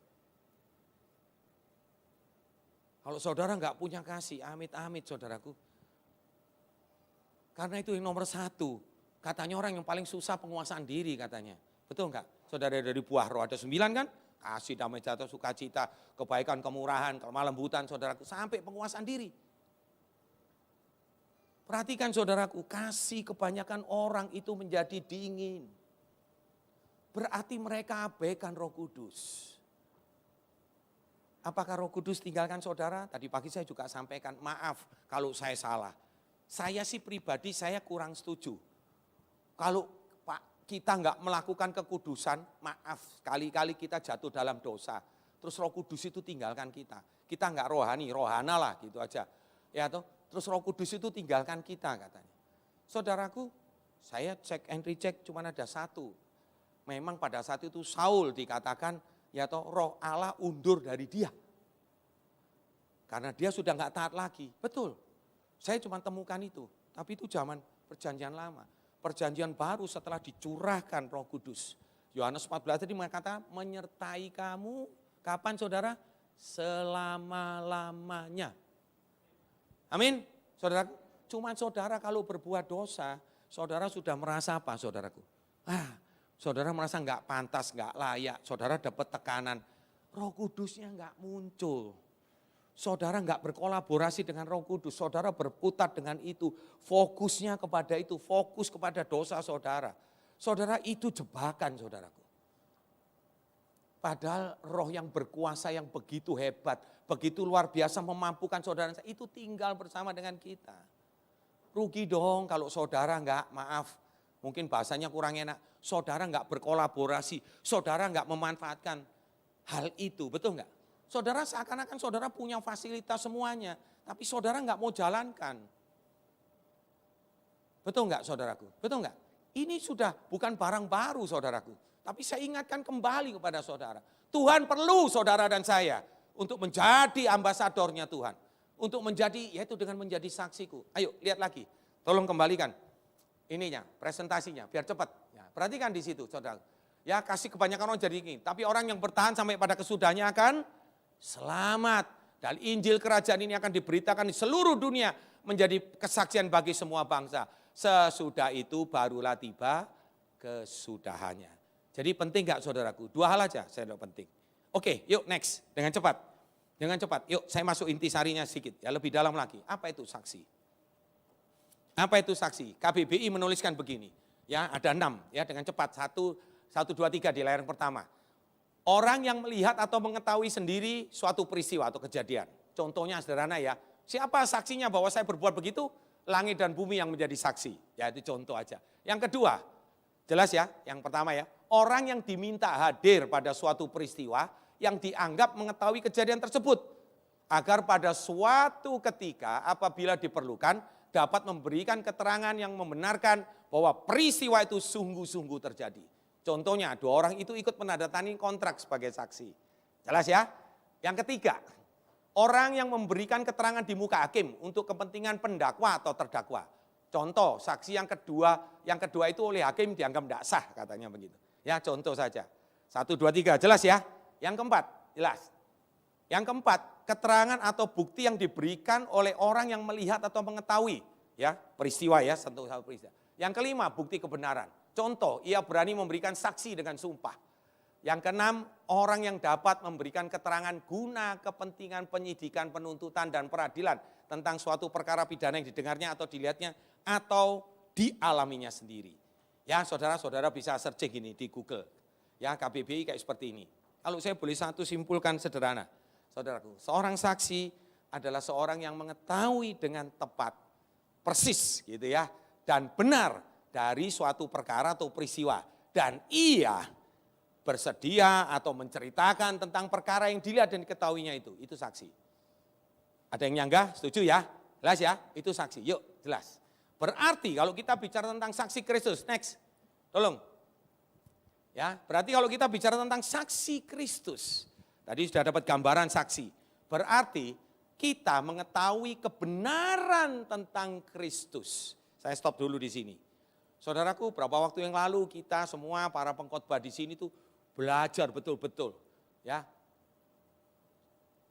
Kalau saudara enggak punya kasih, amit-amit saudaraku. Karena itu yang nomor satu. Katanya orang yang paling susah penguasaan diri katanya. Betul enggak? Saudara dari buah roh ada 9 kan? Kasih, damai sejahtera, sukacita, kebaikan, kemurahan, kelemah lembutan saudaraku. Sampai penguasaan diri. Perhatikan saudaraku, kasih kebanyakan orang itu menjadi dingin. Berarti mereka abaikan Roh Kudus. Apakah Roh Kudus tinggalkan saudara? Tadi pagi saya juga sampaikan, maaf kalau saya salah. Saya sih pribadi saya kurang setuju. Kalau kita enggak melakukan kekudusan, maaf kali-kali kita jatuh dalam dosa. Terus Roh Kudus itu tinggalkan kita. Kita enggak rohani, rohana lah gitu aja. Ya toh, terus Roh Kudus itu tinggalkan kita katanya. Saudaraku, saya cek and recheck cuma ada satu. Memang pada saat itu Saul dikatakan, ya toh Roh Allah undur dari dia. Karena dia sudah enggak taat lagi. Betul. Saya cuma temukan itu, tapi itu zaman perjanjian lama. Perjanjian baru setelah dicurahkan Roh Kudus. Yohanes 14 tadi mengatakan menyertai kamu, kapan saudara? Selama-lamanya. Amin. Saudara, cuma saudara kalau berbuat dosa, saudara sudah merasa apa saudaraku? Saudara merasa enggak pantas, enggak layak, saudara dapat tekanan. Roh Kudusnya enggak muncul. Saudara enggak berkolaborasi dengan Roh Kudus, saudara berputar dengan itu, fokusnya kepada itu, fokus kepada dosa saudara. Saudara itu jebakan saudaraku. Padahal roh yang berkuasa yang begitu hebat, begitu luar biasa memampukan saudara, itu tinggal bersama dengan kita. Rugi dong kalau saudara enggak, maaf, mungkin bahasanya kurang enak, saudara enggak berkolaborasi, saudara enggak memanfaatkan hal itu, betul enggak? Saudara seakan-akan saudara punya fasilitas semuanya, tapi saudara enggak mau jalankan. Betul enggak saudaraku? Betul enggak? Ini sudah bukan barang baru saudaraku, tapi saya ingatkan kembali kepada saudara. Tuhan perlu saudara dan saya untuk menjadi ambasadornya Tuhan. Untuk menjadi, yaitu dengan menjadi saksiku. Ayo lihat lagi, tolong kembalikan ininya, presentasinya, biar cepat. Ya, perhatikan di situ saudara. Ya kasih kebanyakan orang jadi ingin, tapi orang yang bertahan sampai pada kesudahnya akan selamat. Dan Injil kerajaan ini akan diberitakan di seluruh dunia menjadi kesaksian bagi semua bangsa. Sesudah itu barulah tiba kesudahannya. Jadi penting gak saudaraku? Dua hal aja saya lihat penting. Oke, yuk next. Dengan cepat. Dengan cepat. Yuk saya masuk intisarinya sedikit. Ya lebih dalam lagi. Apa itu saksi? Apa itu saksi? KBBI menuliskan begini. Ya ada 6. Ya dengan cepat. 1, 2, 3 di layar pertama. Orang yang melihat atau mengetahui sendiri suatu peristiwa atau kejadian. Contohnya sederhana ya. Siapa saksinya bahwa saya berbuat begitu? Langit dan bumi yang menjadi saksi. Ya itu contoh aja. Yang kedua, jelas ya. Yang pertama ya. Orang yang diminta hadir pada suatu peristiwa yang dianggap mengetahui kejadian tersebut. Agar pada suatu ketika apabila diperlukan dapat memberikan keterangan yang membenarkan bahwa peristiwa itu sungguh-sungguh terjadi. Contohnya 2 orang itu ikut menandatangani kontrak sebagai saksi. Jelas ya? Yang ketiga, orang yang memberikan keterangan di muka hakim untuk kepentingan pendakwa atau terdakwa. Contoh, saksi yang kedua itu oleh hakim dianggap tidak sah katanya begitu. Ya contoh saja. 1, 2, 3 jelas ya? Yang keempat, jelas. Yang keempat, keterangan atau bukti yang diberikan oleh orang yang melihat atau mengetahui. Ya peristiwa ya, satu peristiwa. Yang kelima, bukti kebenaran. Contoh, ia berani memberikan saksi dengan sumpah. Yang keenam, orang yang dapat memberikan keterangan guna kepentingan penyidikan, penuntutan, dan peradilan tentang suatu perkara pidana yang didengarnya atau dilihatnya, atau dialaminya sendiri. Ya, saudara-saudara bisa searching gini di Google. Ya, KBBI kayak seperti ini. Kalau saya boleh satu simpulkan sederhana, saudaraku, seorang saksi adalah seorang yang mengetahui dengan tepat, persis gitu ya, dan benar dari suatu perkara atau peristiwa. Dan ia bersedia atau menceritakan tentang perkara yang dilihat dan diketahuinya itu saksi. Ada yang nyanggah? Setuju ya? Jelas ya? Itu saksi. Yuk, jelas. Berarti kalau kita bicara tentang saksi Kristus, next, tolong. Ya, berarti kalau kita bicara tentang saksi Kristus, tadi sudah dapat gambaran saksi. Berarti kita mengetahui kebenaran tentang Kristus. Saya stop dulu di sini. Saudaraku, berapa waktu yang lalu kita semua para pengkhotbah di sini tuh belajar betul-betul, ya.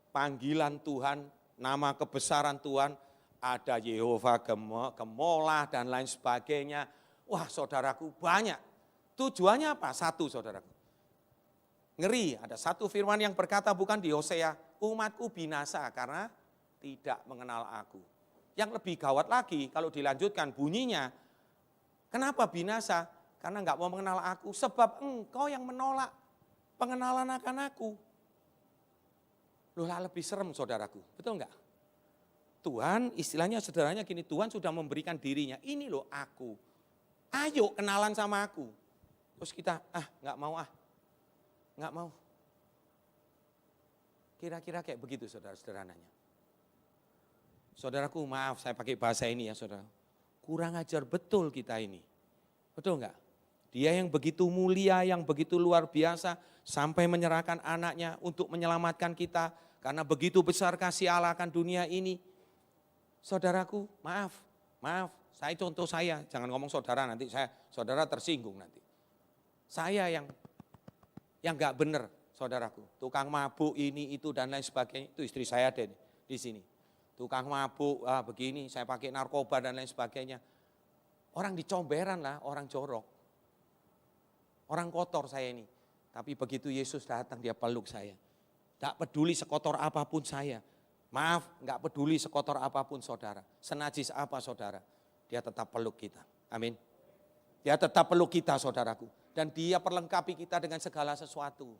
Panggilan Tuhan, nama kebesaran Tuhan, ada Yehova Gemolah dan lain sebagainya. Wah, saudaraku, banyak. Tujuannya apa? Satu, saudaraku. Ngeri, ada satu firman yang berkata bukan di Hosea, umatku binasa karena tidak mengenal aku. Yang lebih gawat lagi kalau dilanjutkan bunyinya, kenapa binasa? Karena enggak mau mengenal aku, sebab engkau yang menolak pengenalan akan aku. Loh lah lebih serem saudaraku, betul enggak? Tuhan istilahnya sederhananya gini, Tuhan sudah memberikan dirinya, ini loh aku. Ayo kenalan sama aku. Terus kita, enggak mau. Kira-kira kayak begitu saudara sederhananya. Saudaraku maaf saya pakai bahasa ini ya saudara. Kurang ajar betul kita ini. Betul enggak? Dia yang begitu mulia, yang begitu luar biasa, sampai menyerahkan anaknya untuk menyelamatkan kita. Karena begitu besar kasih Allah akan dunia ini. Saudaraku maaf, saya contoh saya, jangan ngomong saudara nanti saudara tersinggung nanti. Saya yang enggak benar, saudaraku. Tukang mabuk ini, itu dan lain sebagainya. Itu istri saya ada di sini. Tukang mabuk, begini, saya pakai narkoba dan lain sebagainya. Orang dicomberan lah, orang jorok. Orang kotor saya ini. Tapi begitu Yesus datang, dia peluk saya. Tidak peduli sekotor apapun saya. Maaf, enggak peduli sekotor apapun saudara. Senajis apa saudara. Dia tetap peluk kita. Amin. Dia tetap peluk kita saudaraku. Dan dia perlengkapi kita dengan segala sesuatu.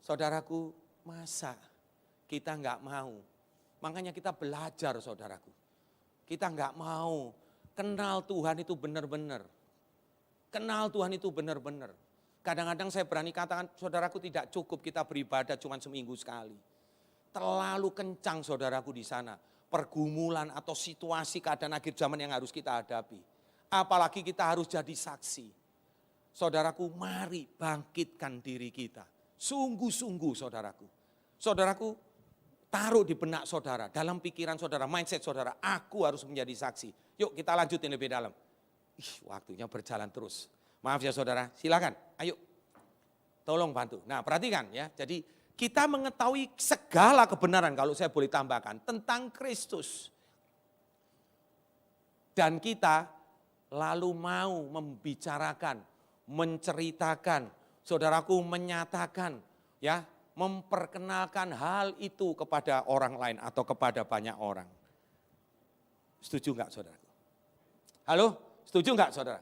Saudaraku, masa kita enggak mau? Makanya kita belajar saudaraku. Kita enggak mau kenal Tuhan itu benar-benar. Kenal Tuhan itu benar-benar. Kadang-kadang saya berani katakan, saudaraku tidak cukup kita beribadah cuma seminggu sekali. Terlalu kencang saudaraku di sana. Pergumulan atau situasi keadaan akhir zaman yang harus kita hadapi. Apalagi kita harus jadi saksi. Saudaraku, mari bangkitkan diri kita. Sungguh-sungguh saudaraku. Saudaraku, taruh di benak saudara, dalam pikiran saudara, mindset saudara, aku harus menjadi saksi. Yuk kita lanjutin lebih dalam. Waktunya berjalan terus. Maaf ya saudara, silakan, ayo. Tolong bantu. Nah perhatikan ya, jadi kita mengetahui segala kebenaran, kalau saya boleh tambahkan, tentang Kristus. Dan kita lalu mau membicarakan, menceritakan, saudaraku menyatakan, ya, memperkenalkan hal itu kepada orang lain atau kepada banyak orang. Setuju enggak saudaraku? Halo, setuju enggak saudara?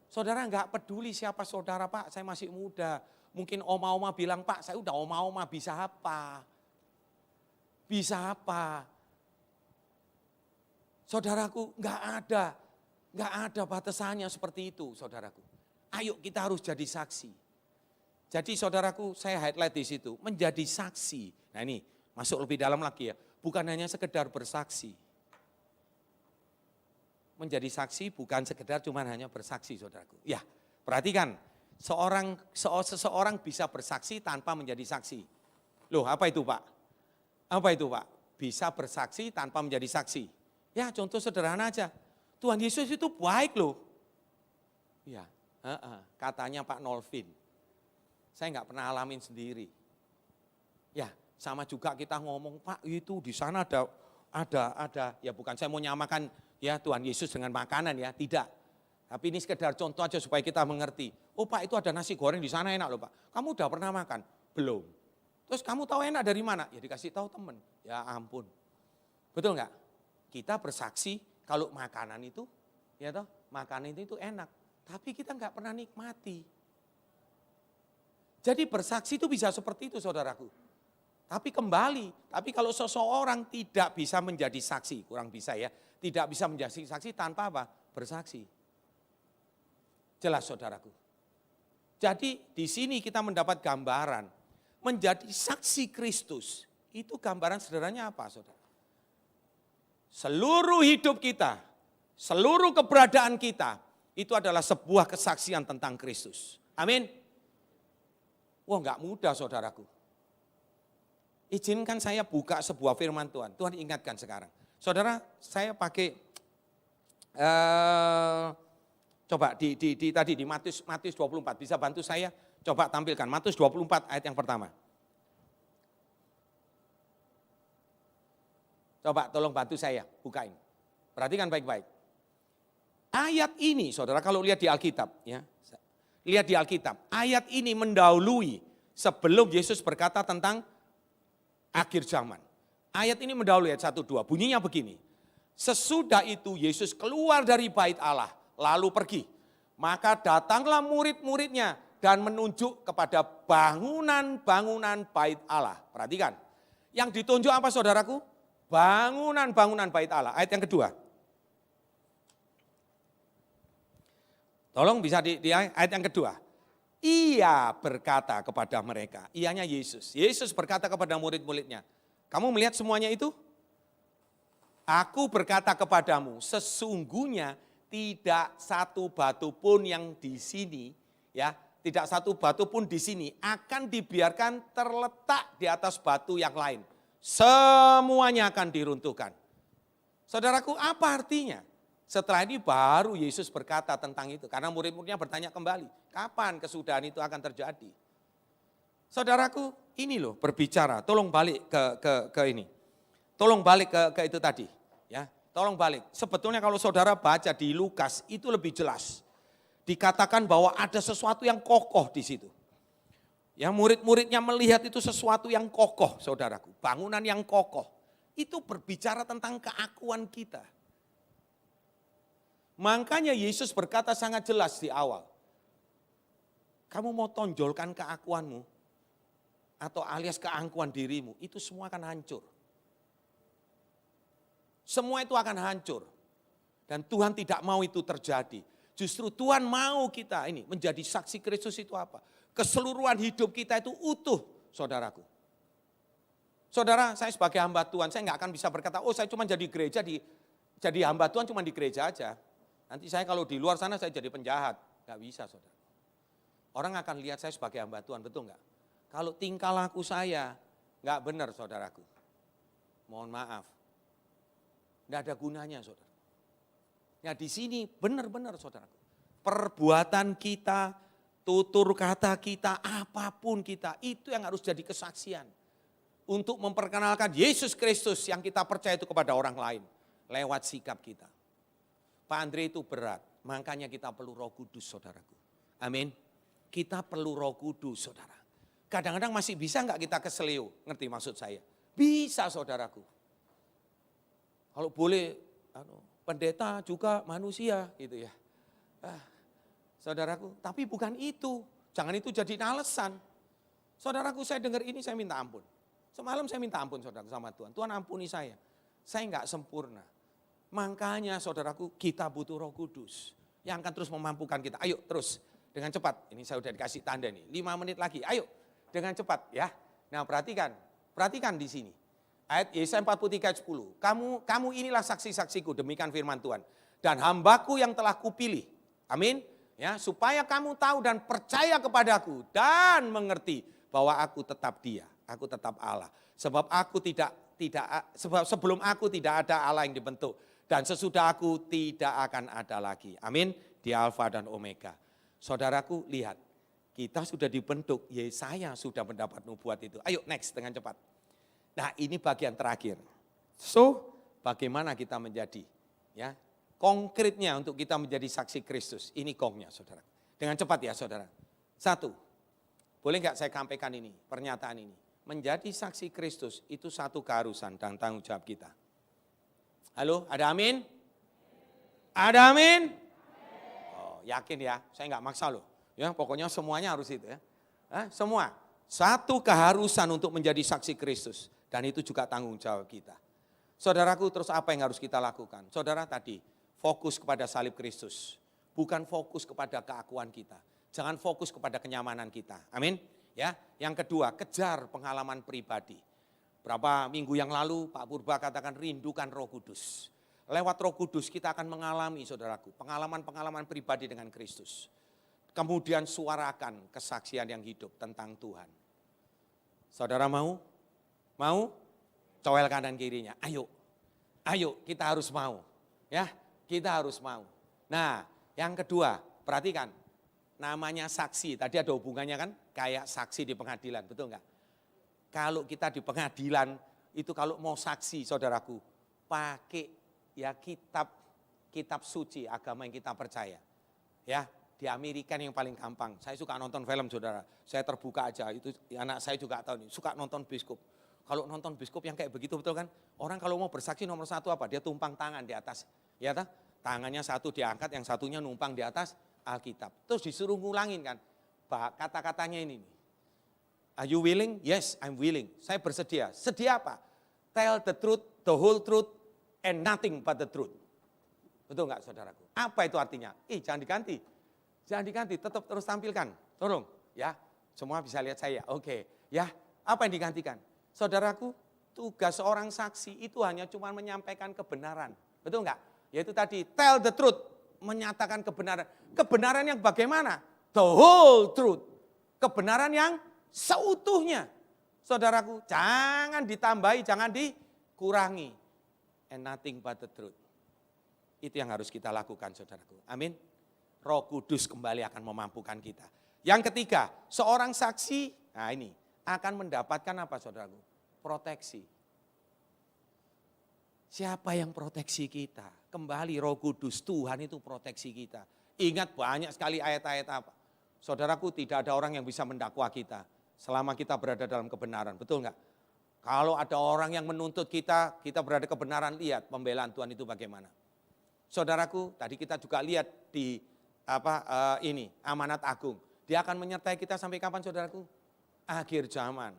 Saudara enggak peduli siapa saudara, Pak, saya masih muda. Mungkin oma-oma bilang, Pak, saya udah oma-oma, bisa apa? Bisa apa? Saudaraku, enggak ada batasannya seperti itu, saudaraku. Ayo kita harus jadi saksi. Jadi saudaraku, saya highlight di situ, menjadi saksi. Nah ini, masuk lebih dalam lagi ya, bukan hanya sekedar bersaksi. Menjadi saksi bukan sekedar cuma hanya bersaksi, saudaraku. Ya, perhatikan, seseorang bisa bersaksi tanpa menjadi saksi. Loh, apa itu Pak? Apa itu Pak? Bisa bersaksi tanpa menjadi saksi. Ya, contoh sederhana aja. Tuhan Yesus itu baik loh. Ya, katanya Pak Nolvin. Saya enggak pernah alamin sendiri. Ya, sama juga kita ngomong, Pak itu di sana ada, ya bukan saya mau nyamakan ya Tuhan Yesus dengan makanan ya, tidak. Tapi ini sekedar contoh aja supaya kita mengerti. Oh Pak itu ada nasi goreng di sana enak loh Pak. Kamu udah pernah makan? Belum. Terus kamu tahu enak dari mana? Ya dikasih tahu teman. Ya ampun. Betul enggak? Kita bersaksi Kalau makanan itu, ya toh, makanan itu enak. Tapi kita nggak pernah nikmati. Jadi bersaksi itu bisa seperti itu saudaraku. Tapi kembali, tapi kalau seseorang tidak bisa menjadi saksi, kurang bisa ya. Tidak bisa menjadi saksi tanpa apa? Bersaksi. Jelas saudaraku. Jadi di sini kita mendapat gambaran. Menjadi saksi Kristus. Itu gambaran sederhananya apa saudara? Seluruh hidup kita, seluruh keberadaan kita, itu adalah sebuah kesaksian tentang Kristus. Amin. Wah enggak mudah saudaraku. Izinkan saya buka sebuah firman Tuhan. Tuhan ingatkan sekarang. Saudara, saya pakai coba tadi di Matius 24 bisa bantu saya? Coba tampilkan Matius 24 ayat yang pertama. Coba tolong bantu saya bukain. Perhatikan baik-baik. Ayat ini saudara kalau lihat di Alkitab ya. Lihat di Alkitab. Ayat ini mendahului sebelum Yesus berkata tentang akhir zaman. Ayat ini mendahului ayat 1-2. Bunyinya begini. Sesudah itu Yesus keluar dari bait Allah lalu pergi. Maka datanglah murid-muridnya dan menunjuk kepada bangunan-bangunan bait Allah. Perhatikan. Yang ditunjuk apa saudaraku? Bangunan-bangunan bait Allah. Ayat yang kedua. Tolong bisa di ayat yang kedua. Ia berkata kepada mereka. Ianya Yesus. Yesus berkata kepada murid-muridnya. Kamu melihat semuanya itu? Aku berkata kepadamu, sesungguhnya tidak satu batu pun yang di sini, ya, tidak satu batu pun di sini akan dibiarkan terletak di atas batu yang lain. Semuanya akan diruntuhkan. Saudaraku, apa artinya? Setelah ini baru Yesus berkata tentang itu. Karena murid-muridnya bertanya kembali, kapan kesudahan itu akan terjadi? Saudaraku, ini loh berbicara, tolong balik ke ini. Tolong balik ke itu tadi. Ya, tolong balik. Sebetulnya kalau saudara baca di Lukas itu lebih jelas. Dikatakan bahwa ada sesuatu yang kokoh di situ. Ya, murid-muridnya melihat itu sesuatu yang kokoh, saudaraku. Bangunan yang kokoh. Itu berbicara tentang keakuan kita. Makanya Yesus berkata sangat jelas di awal. Kamu mau tonjolkan keakuanmu atau alias keangkuhan dirimu, itu semua akan hancur. Semua itu akan hancur. Dan Tuhan tidak mau itu terjadi. Justru Tuhan mau kita ini menjadi saksi Kristus itu apa? Keseluruhan hidup kita itu utuh, saudaraku. Saudara, saya sebagai hamba Tuhan, saya nggak akan bisa berkata, oh saya cuma jadi gereja, jadi hamba Tuhan cuma di gereja aja. Nanti saya kalau di luar sana saya jadi penjahat. Nggak bisa, saudara. Orang akan lihat saya sebagai hamba Tuhan, betul nggak? Kalau tingkah laku saya nggak benar, saudaraku. Mohon maaf. Nggak ada gunanya, saudara. Ya di sini benar-benar, saudaraku. Perbuatan kita, tutur kata kita, apapun kita, itu yang harus jadi kesaksian. Untuk memperkenalkan Yesus Kristus yang kita percaya itu kepada orang lain. Lewat sikap kita. Pak Andre itu berat, makanya kita perlu Roh Kudus, saudaraku. Amin. Kita perlu Roh Kudus, saudara. Kadang-kadang masih bisa enggak kita keseleo, ngerti maksud saya? Bisa, saudaraku. Kalau boleh, pendeta juga manusia, gitu ya. Saudaraku, tapi bukan itu. Jangan itu jadi alasan. Saudaraku, saya dengar ini, saya minta ampun. Semalam saya minta ampun, saudaraku, sama Tuhan. Tuhan ampuni saya. Saya enggak sempurna. Makanya saudaraku kita butuh Roh Kudus yang akan terus memampukan kita. Ayo terus dengan cepat. Ini saya udah dikasih tanda nih. 5 menit lagi. Ayo dengan cepat ya. Nah perhatikan di sini. Ayat Yesaya 43 ayat 10. Kamu inilah saksi-saksiku, demikian firman Tuhan. Dan hambaku yang telah kupilih. Amin. Ya, supaya kamu tahu dan percaya kepadaku dan mengerti bahwa aku tetap Dia, aku tetap Allah. Sebab sebelum aku tidak ada Allah yang dibentuk. Dan sesudah aku tidak akan ada lagi. Amin. Di Alfa dan Omega. Saudaraku lihat. Kita sudah dibentuk. Yesaya sudah mendapat nubuat itu. Ayo next dengan cepat. Nah ini bagian terakhir. So bagaimana kita menjadi. Ya, konkretnya untuk kita menjadi saksi Kristus. Ini kongnya saudara. Dengan cepat ya saudara. 1. Boleh enggak saya sampaikan ini. Pernyataan ini. Menjadi saksi Kristus itu satu keharusan dan tanggung jawab kita. Halo, ada amin? Ada amin? Oh, yakin ya, saya nggak maksa loh. Ya, pokoknya semuanya harus itu ya. Semua. Satu keharusan untuk menjadi saksi Kristus. Dan itu juga tanggung jawab kita. Saudaraku, terus apa yang harus kita lakukan? Saudara tadi, fokus kepada salib Kristus. Bukan fokus kepada keakuan kita. Jangan fokus kepada kenyamanan kita. Amin. Ya, yang kedua, kejar pengalaman pribadi. Berapa minggu yang lalu Pak Purba katakan rindukan Roh Kudus. Lewat Roh Kudus kita akan mengalami, saudaraku, pengalaman-pengalaman pribadi dengan Kristus. Kemudian suarakan kesaksian yang hidup tentang Tuhan. Saudara mau? Mau? Cowel kanan kirinya. Ayo. Ayo, kita harus mau. Ya, kita harus mau. Nah, yang kedua, perhatikan. Namanya saksi, tadi ada hubungannya kan? Kayak saksi di pengadilan, betul enggak? Kalau kita di pengadilan, itu kalau mau saksi, saudaraku, pakai ya kitab suci agama yang kita percaya. Ya, di Amerika yang paling gampang. Saya suka nonton film, saudara. Saya terbuka aja, itu anak saya juga tahu nih, suka nonton bioskop. Kalau nonton bioskop yang kayak begitu, betul kan? Orang kalau mau bersaksi nomor satu apa? Dia tumpang tangan di atas. Ya tak? Tangannya satu diangkat, yang satunya numpang di atas Alkitab. Terus disuruh ngulangin kan. Kata-katanya ini nih. Are you willing? Yes, I'm willing. Saya bersedia. Sedia apa? Tell the truth, the whole truth, and nothing but the truth. Betul enggak, saudaraku? Apa itu artinya? Jangan diganti. Jangan diganti, tetap terus tampilkan. Tolong, ya. Semua bisa lihat saya. Oke, ya. Apa yang digantikan? Saudaraku, tugas seorang saksi itu hanya cuma menyampaikan kebenaran. Betul enggak? Yaitu tadi, tell the truth, menyatakan kebenaran. Kebenaran yang bagaimana? The whole truth. Kebenaran yang seutuhnya. Saudaraku, jangan ditambahi, jangan dikurangi. And nothing but the truth. Itu yang harus kita lakukan, saudaraku. Amin. Roh Kudus kembali akan memampukan kita. Yang ketiga, seorang saksi, nah ini, akan mendapatkan apa, saudaraku? Proteksi. Siapa yang proteksi kita? Kembali Roh Kudus, Tuhan itu proteksi kita. Ingat banyak sekali ayat-ayat apa. Saudaraku, tidak ada orang yang bisa mendakwa kita selama kita berada dalam kebenaran, betul enggak? Kalau ada orang yang menuntut kita berada kebenaran, lihat pembelaan Tuhan itu bagaimana. Saudaraku, tadi kita juga lihat di amanat agung. Dia akan menyertai kita sampai kapan, saudaraku? Akhir zaman.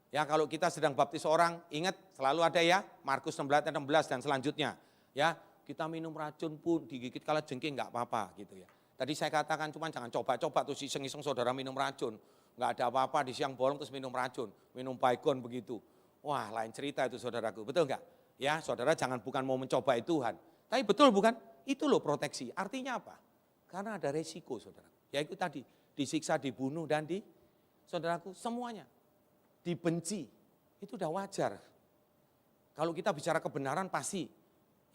Ya, kalau kita sedang baptis orang, ingat selalu ada ya, Markus 16 dan selanjutnya. Ya, kita minum racun pun digigit kala jengking enggak apa-apa gitu ya. Tadi saya katakan cuma jangan coba-coba terus iseng-iseng saudara minum racun. Enggak ada apa-apa di siang bolong terus minum racun, minum baygon begitu. Wah, lain cerita itu saudaraku, betul enggak? Ya, saudara jangan bukan mau mencobai Tuhan. Tapi betul bukan? Itu loh proteksi. Artinya apa? Karena ada resiko, saudara. Yaitu tadi, disiksa, dibunuh, dan saudaraku, semuanya. Dibenci, itu udah wajar. Kalau kita bicara kebenaran pasti,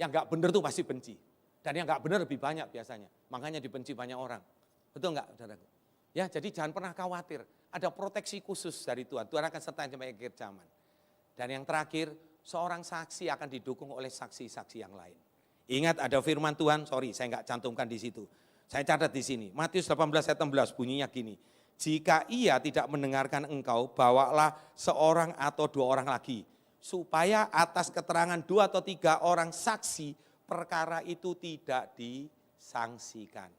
yang enggak benar tuh pasti benci. Dan yang enggak benar lebih banyak biasanya. Makanya dibenci banyak orang. Betul enggak, saudaraku? Ya, jadi jangan pernah khawatir. Ada proteksi khusus dari Tuhan. Tuhan akan sertai sampai akhir zaman. Dan yang terakhir, seorang saksi akan didukung oleh saksi-saksi yang lain. Ingat ada firman Tuhan, saya enggak cantumkan di situ. Saya catat di sini, Matius 18 ayat 16 bunyinya gini. Jika ia tidak mendengarkan engkau, bawalah seorang atau dua orang lagi. Supaya atas keterangan 2 atau 3 orang saksi, perkara itu tidak disangsikan.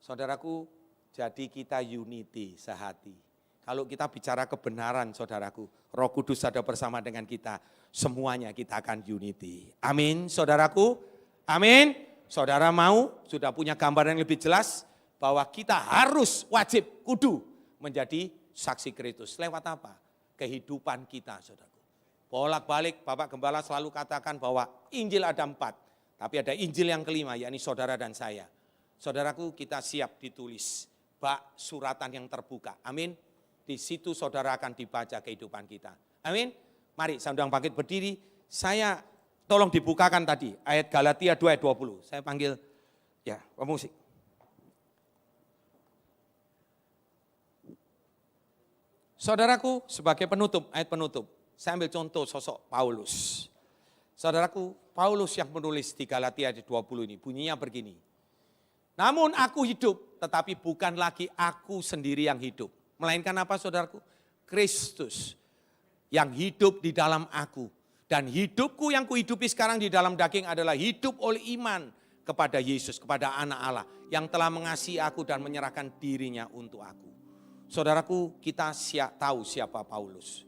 Saudaraku, jadi kita unity sehati. Kalau kita bicara kebenaran, saudaraku, Roh Kudus ada bersama dengan kita. Semuanya kita akan unity. Amin, saudaraku. Amin. Saudara mau, sudah punya gambaran yang lebih jelas, bahwa kita harus wajib kudu menjadi saksi Kristus. Lewat apa? Kehidupan kita, saudaraku. Bolak-balik Bapak Gembala selalu katakan bahwa Injil ada 4. Tapi ada Injil yang kelima, yakni saudara dan saya. Saudaraku, kita siap ditulis bak suratan yang terbuka. Amin. Di situ saudara akan dibaca kehidupan kita. Amin. Mari saya undang bangkit berdiri. Saya tolong dibukakan tadi ayat Galatia 2 ayat 20. Saya panggil ya pemusik. Saudaraku, sebagai penutup, ayat penutup, saya ambil contoh sosok Paulus. Saudaraku, Paulus yang menulis di Galatia ayat 20 ini bunyinya begini. Namun aku hidup, tetapi bukan lagi aku sendiri yang hidup. Melainkan apa, saudaraku? Kristus yang hidup di dalam aku. Dan hidupku yang kuhidupi sekarang di dalam daging adalah hidup oleh iman kepada Yesus, kepada anak Allah yang telah mengasihi aku dan menyerahkan dirinya untuk aku. Saudaraku, kita tahu siapa Paulus.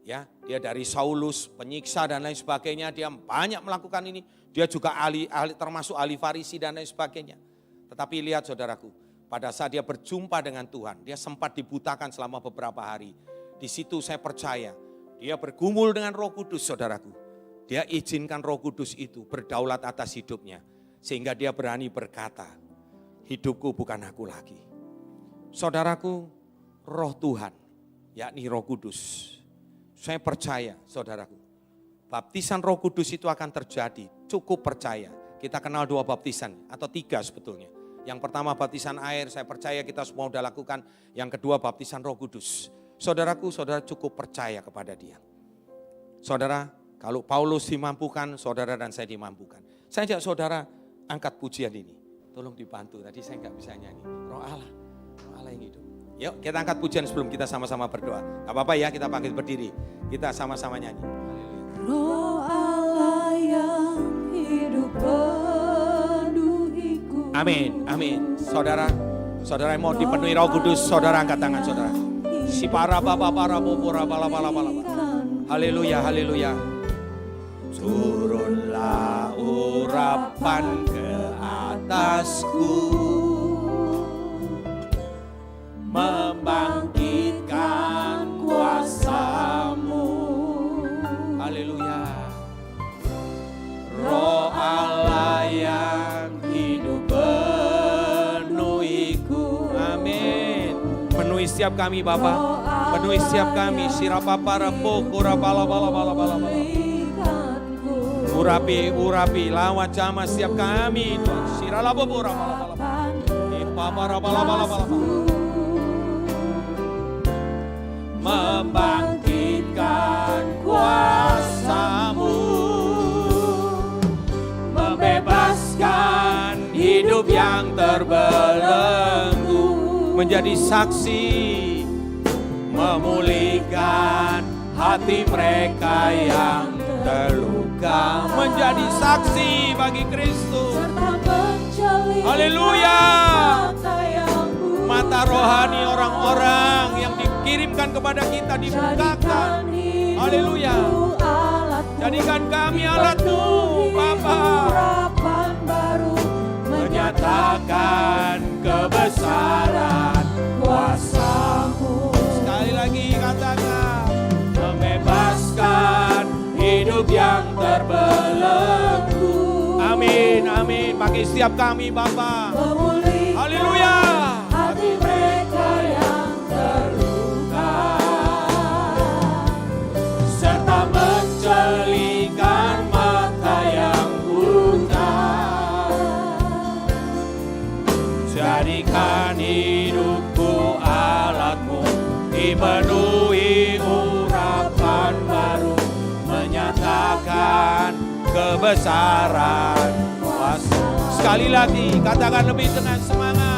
Ya, dia dari Saulus, penyiksa dan lain sebagainya, dia banyak melakukan ini. Dia juga ahli termasuk ahli Farisi dan lain sebagainya. Tetapi lihat saudaraku, pada saat dia berjumpa dengan Tuhan, dia sempat dibutakan selama beberapa hari. Di situ saya percaya, dia bergumul dengan Roh Kudus saudaraku. Dia izinkan Roh Kudus itu berdaulat atas hidupnya. Sehingga dia berani berkata, hidupku bukan aku lagi. Saudaraku, Roh Tuhan, yakni Roh Kudus. Saya percaya saudaraku, baptisan Roh Kudus itu akan terjadi, cukup percaya. Kita kenal 2 baptisan atau 3 sebetulnya. Yang pertama baptisan air, saya percaya kita semua sudah lakukan. Yang kedua baptisan Roh Kudus. Saudaraku, saudara cukup percaya kepada dia. Saudara, kalau Paulus dimampukan, saudara dan saya dimampukan. Saya ajak saudara angkat pujian ini. Tolong dibantu, tadi saya nggak bisa nyanyi. Roh Allah yang hidup. Yuk kita angkat pujian sebelum kita sama-sama berdoa. Gak apa-apa ya, kita bangkit berdiri. Kita sama-sama nyanyi. Roh Allah yang hidup penuhiku. Amin, amin. Saudara yang mau dipenuhi Roh Kudus, saudara angkat tangan saudara. Si para bapa para bubura bala. Haleluya, haleluya. Turunlah urapan ke atasku, membangkitkan kuasa-Mu. Haleluya. Roh Allah yang hidup penuhiku. Amin. Penuhi setiap kami Bapa. Penuhi setiap kami. Sirapapara pokora bala. Urapi lawat jama setiap kami Tuhan. Siralabobora bala. Ipapara bala. Membangkitkan kuasa-Mu, membebaskan hidup yang terbelenggu, menjadi saksi, memulihkan hati mereka yang terluka, menjadi saksi bagi Kristus. Haleluya. Mata rohani orang-orang yang dikirimkan kepada kita dibukakan. Haleluya. Jadikan kami alat-Mu Bapa, menyatakan kebesaran kuasa-Mu. Sekali lagi katakan, membebaskan hidup yang terbelenggu. Amin, amin. Bagi setiap kami Bapa. Haleluya. Hati mereka yang terluka, serta mencelikan mata yang buta. Jadikan hidupku alat-Mu, dipenuhi urapan baru, menyatakan kebesaran kuasa. Sekali lagi katakan lebih dengan semangat.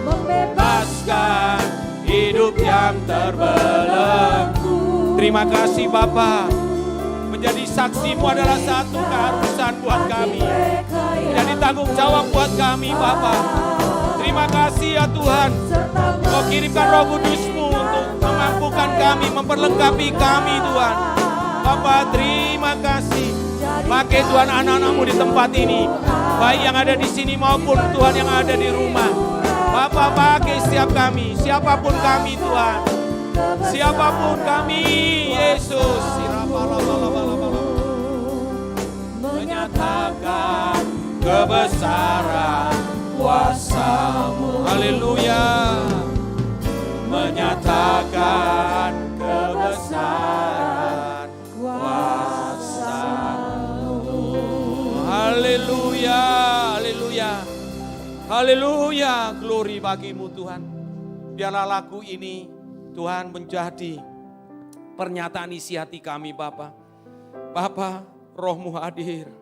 Membebaskan hidup yang terbelenggu. Terima kasih Bapa. Menjadi saksi-Mu adalah satu keharusan buat kami. Menjadi tanggung jawab buat kami Bapa. Terima kasih ya Tuhan. Kau kirimkan Roh Kudus-Mu untuk memampukan kami, memperlengkapi kami Tuhan. Bapa terima kasih. Pakai Tuhan anak-anak-Mu di tempat ini. Baik yang ada di sini maupun Tuhan yang ada di rumah. Bapa pakai setiap kami, siapapun kami Tuhan. Siapapun kami Yesus. Menyatakan kebesaran kuasa-Mu. Haleluya. Menyatakan kebesaran kuasa-Mu. Haleluya, haleluya. Haleluya, glory bagi-Mu Tuhan. Biarlah lagu ini Tuhan menjadi pernyataan isi hati kami Bapa. Bapa, Roh-Mu hadir.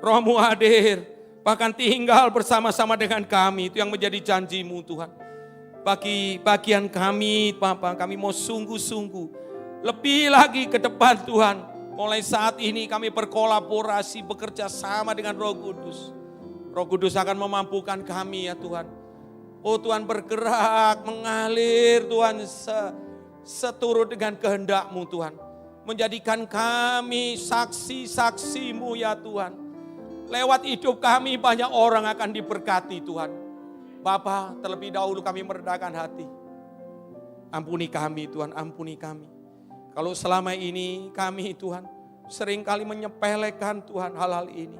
Roh-Mu hadir, bahkan tinggal bersama-sama dengan kami. Itu yang menjadi janji-Mu Tuhan. Bagi bagian kami Bapa, kami mau sungguh-sungguh lebih lagi ke depan Tuhan. Mulai saat ini kami berkolaborasi, bekerja sama dengan Roh Kudus. Roh Kudus akan memampukan kami ya Tuhan. Oh Tuhan, bergerak, mengalir Tuhan seturut dengan kehendak-Mu Tuhan. Menjadikan kami saksi-saksi-Mu ya Tuhan. Lewat hidup kami banyak orang akan diberkati Tuhan. Bapa, terlebih dahulu kami meredakan hati. Ampuni kami Tuhan, ampuni kami. Kalau selama ini kami Tuhan seringkali menyepelekan Tuhan hal-hal ini.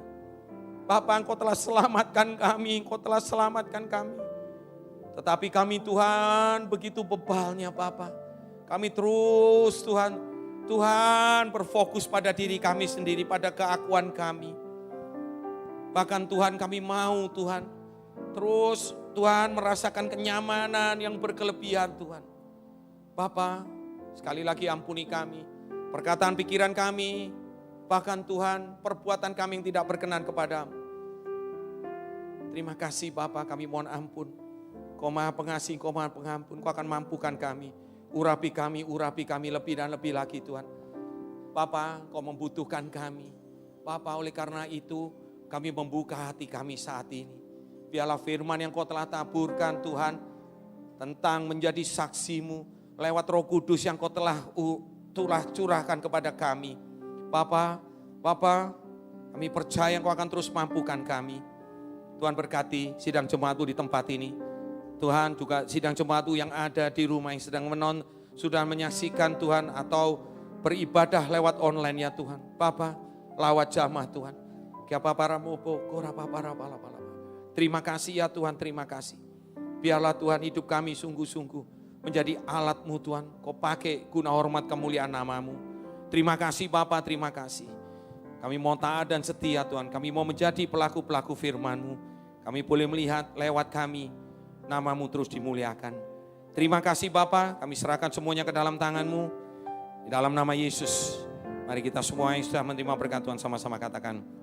Bapa, Engkau telah selamatkan kami, Engkau telah selamatkan kami. Tetapi kami Tuhan begitu bebalnya Bapa. Kami terus Tuhan berfokus pada diri kami sendiri, pada keakuan kami. Bahkan Tuhan kami mau Tuhan terus Tuhan merasakan kenyamanan yang berkelebihan Tuhan. Bapa, sekali lagi ampuni kami, perkataan pikiran kami, bahkan Tuhan perbuatan kami yang tidak berkenan kepadamu. Terima kasih Bapa, kami mohon ampun. Kau Maha Pengasih, Kau Maha Pengampun, Kau akan mampukan kami. Urapi kami lebih dan lebih lagi Tuhan. Bapa, Kau membutuhkan kami. Bapa, oleh karena itu kami membuka hati kami saat ini. Biarlah firman yang Kau telah taburkan Tuhan tentang menjadi saksi-Mu lewat Roh Kudus yang Kau telah curahkan kepada kami. Bapa, kami percaya Kau akan terus mampukan kami. Tuhan berkati sidang jemaat-Mu di tempat ini. Tuhan juga sidang jemaat-Mu yang ada di rumah yang sedang sudah menyaksikan Tuhan atau beribadah lewat online ya Tuhan. Bapa, lawat jamaah Tuhan. Terima kasih ya Tuhan, terima kasih. Biarlah Tuhan hidup kami sungguh-sungguh menjadi alat-Mu Tuhan. Kau pakai guna hormat kemuliaan nama-Mu. Terima kasih Bapa, terima kasih. Kami mau taat dan setia Tuhan. Kami mau menjadi pelaku-pelaku firman-Mu. Kami boleh melihat lewat kami, nama-Mu terus dimuliakan. Terima kasih Bapa, kami serahkan semuanya ke dalam tangan-Mu. Di dalam nama Yesus, mari kita semua yang sudah menerima berkat Tuhan sama-sama katakan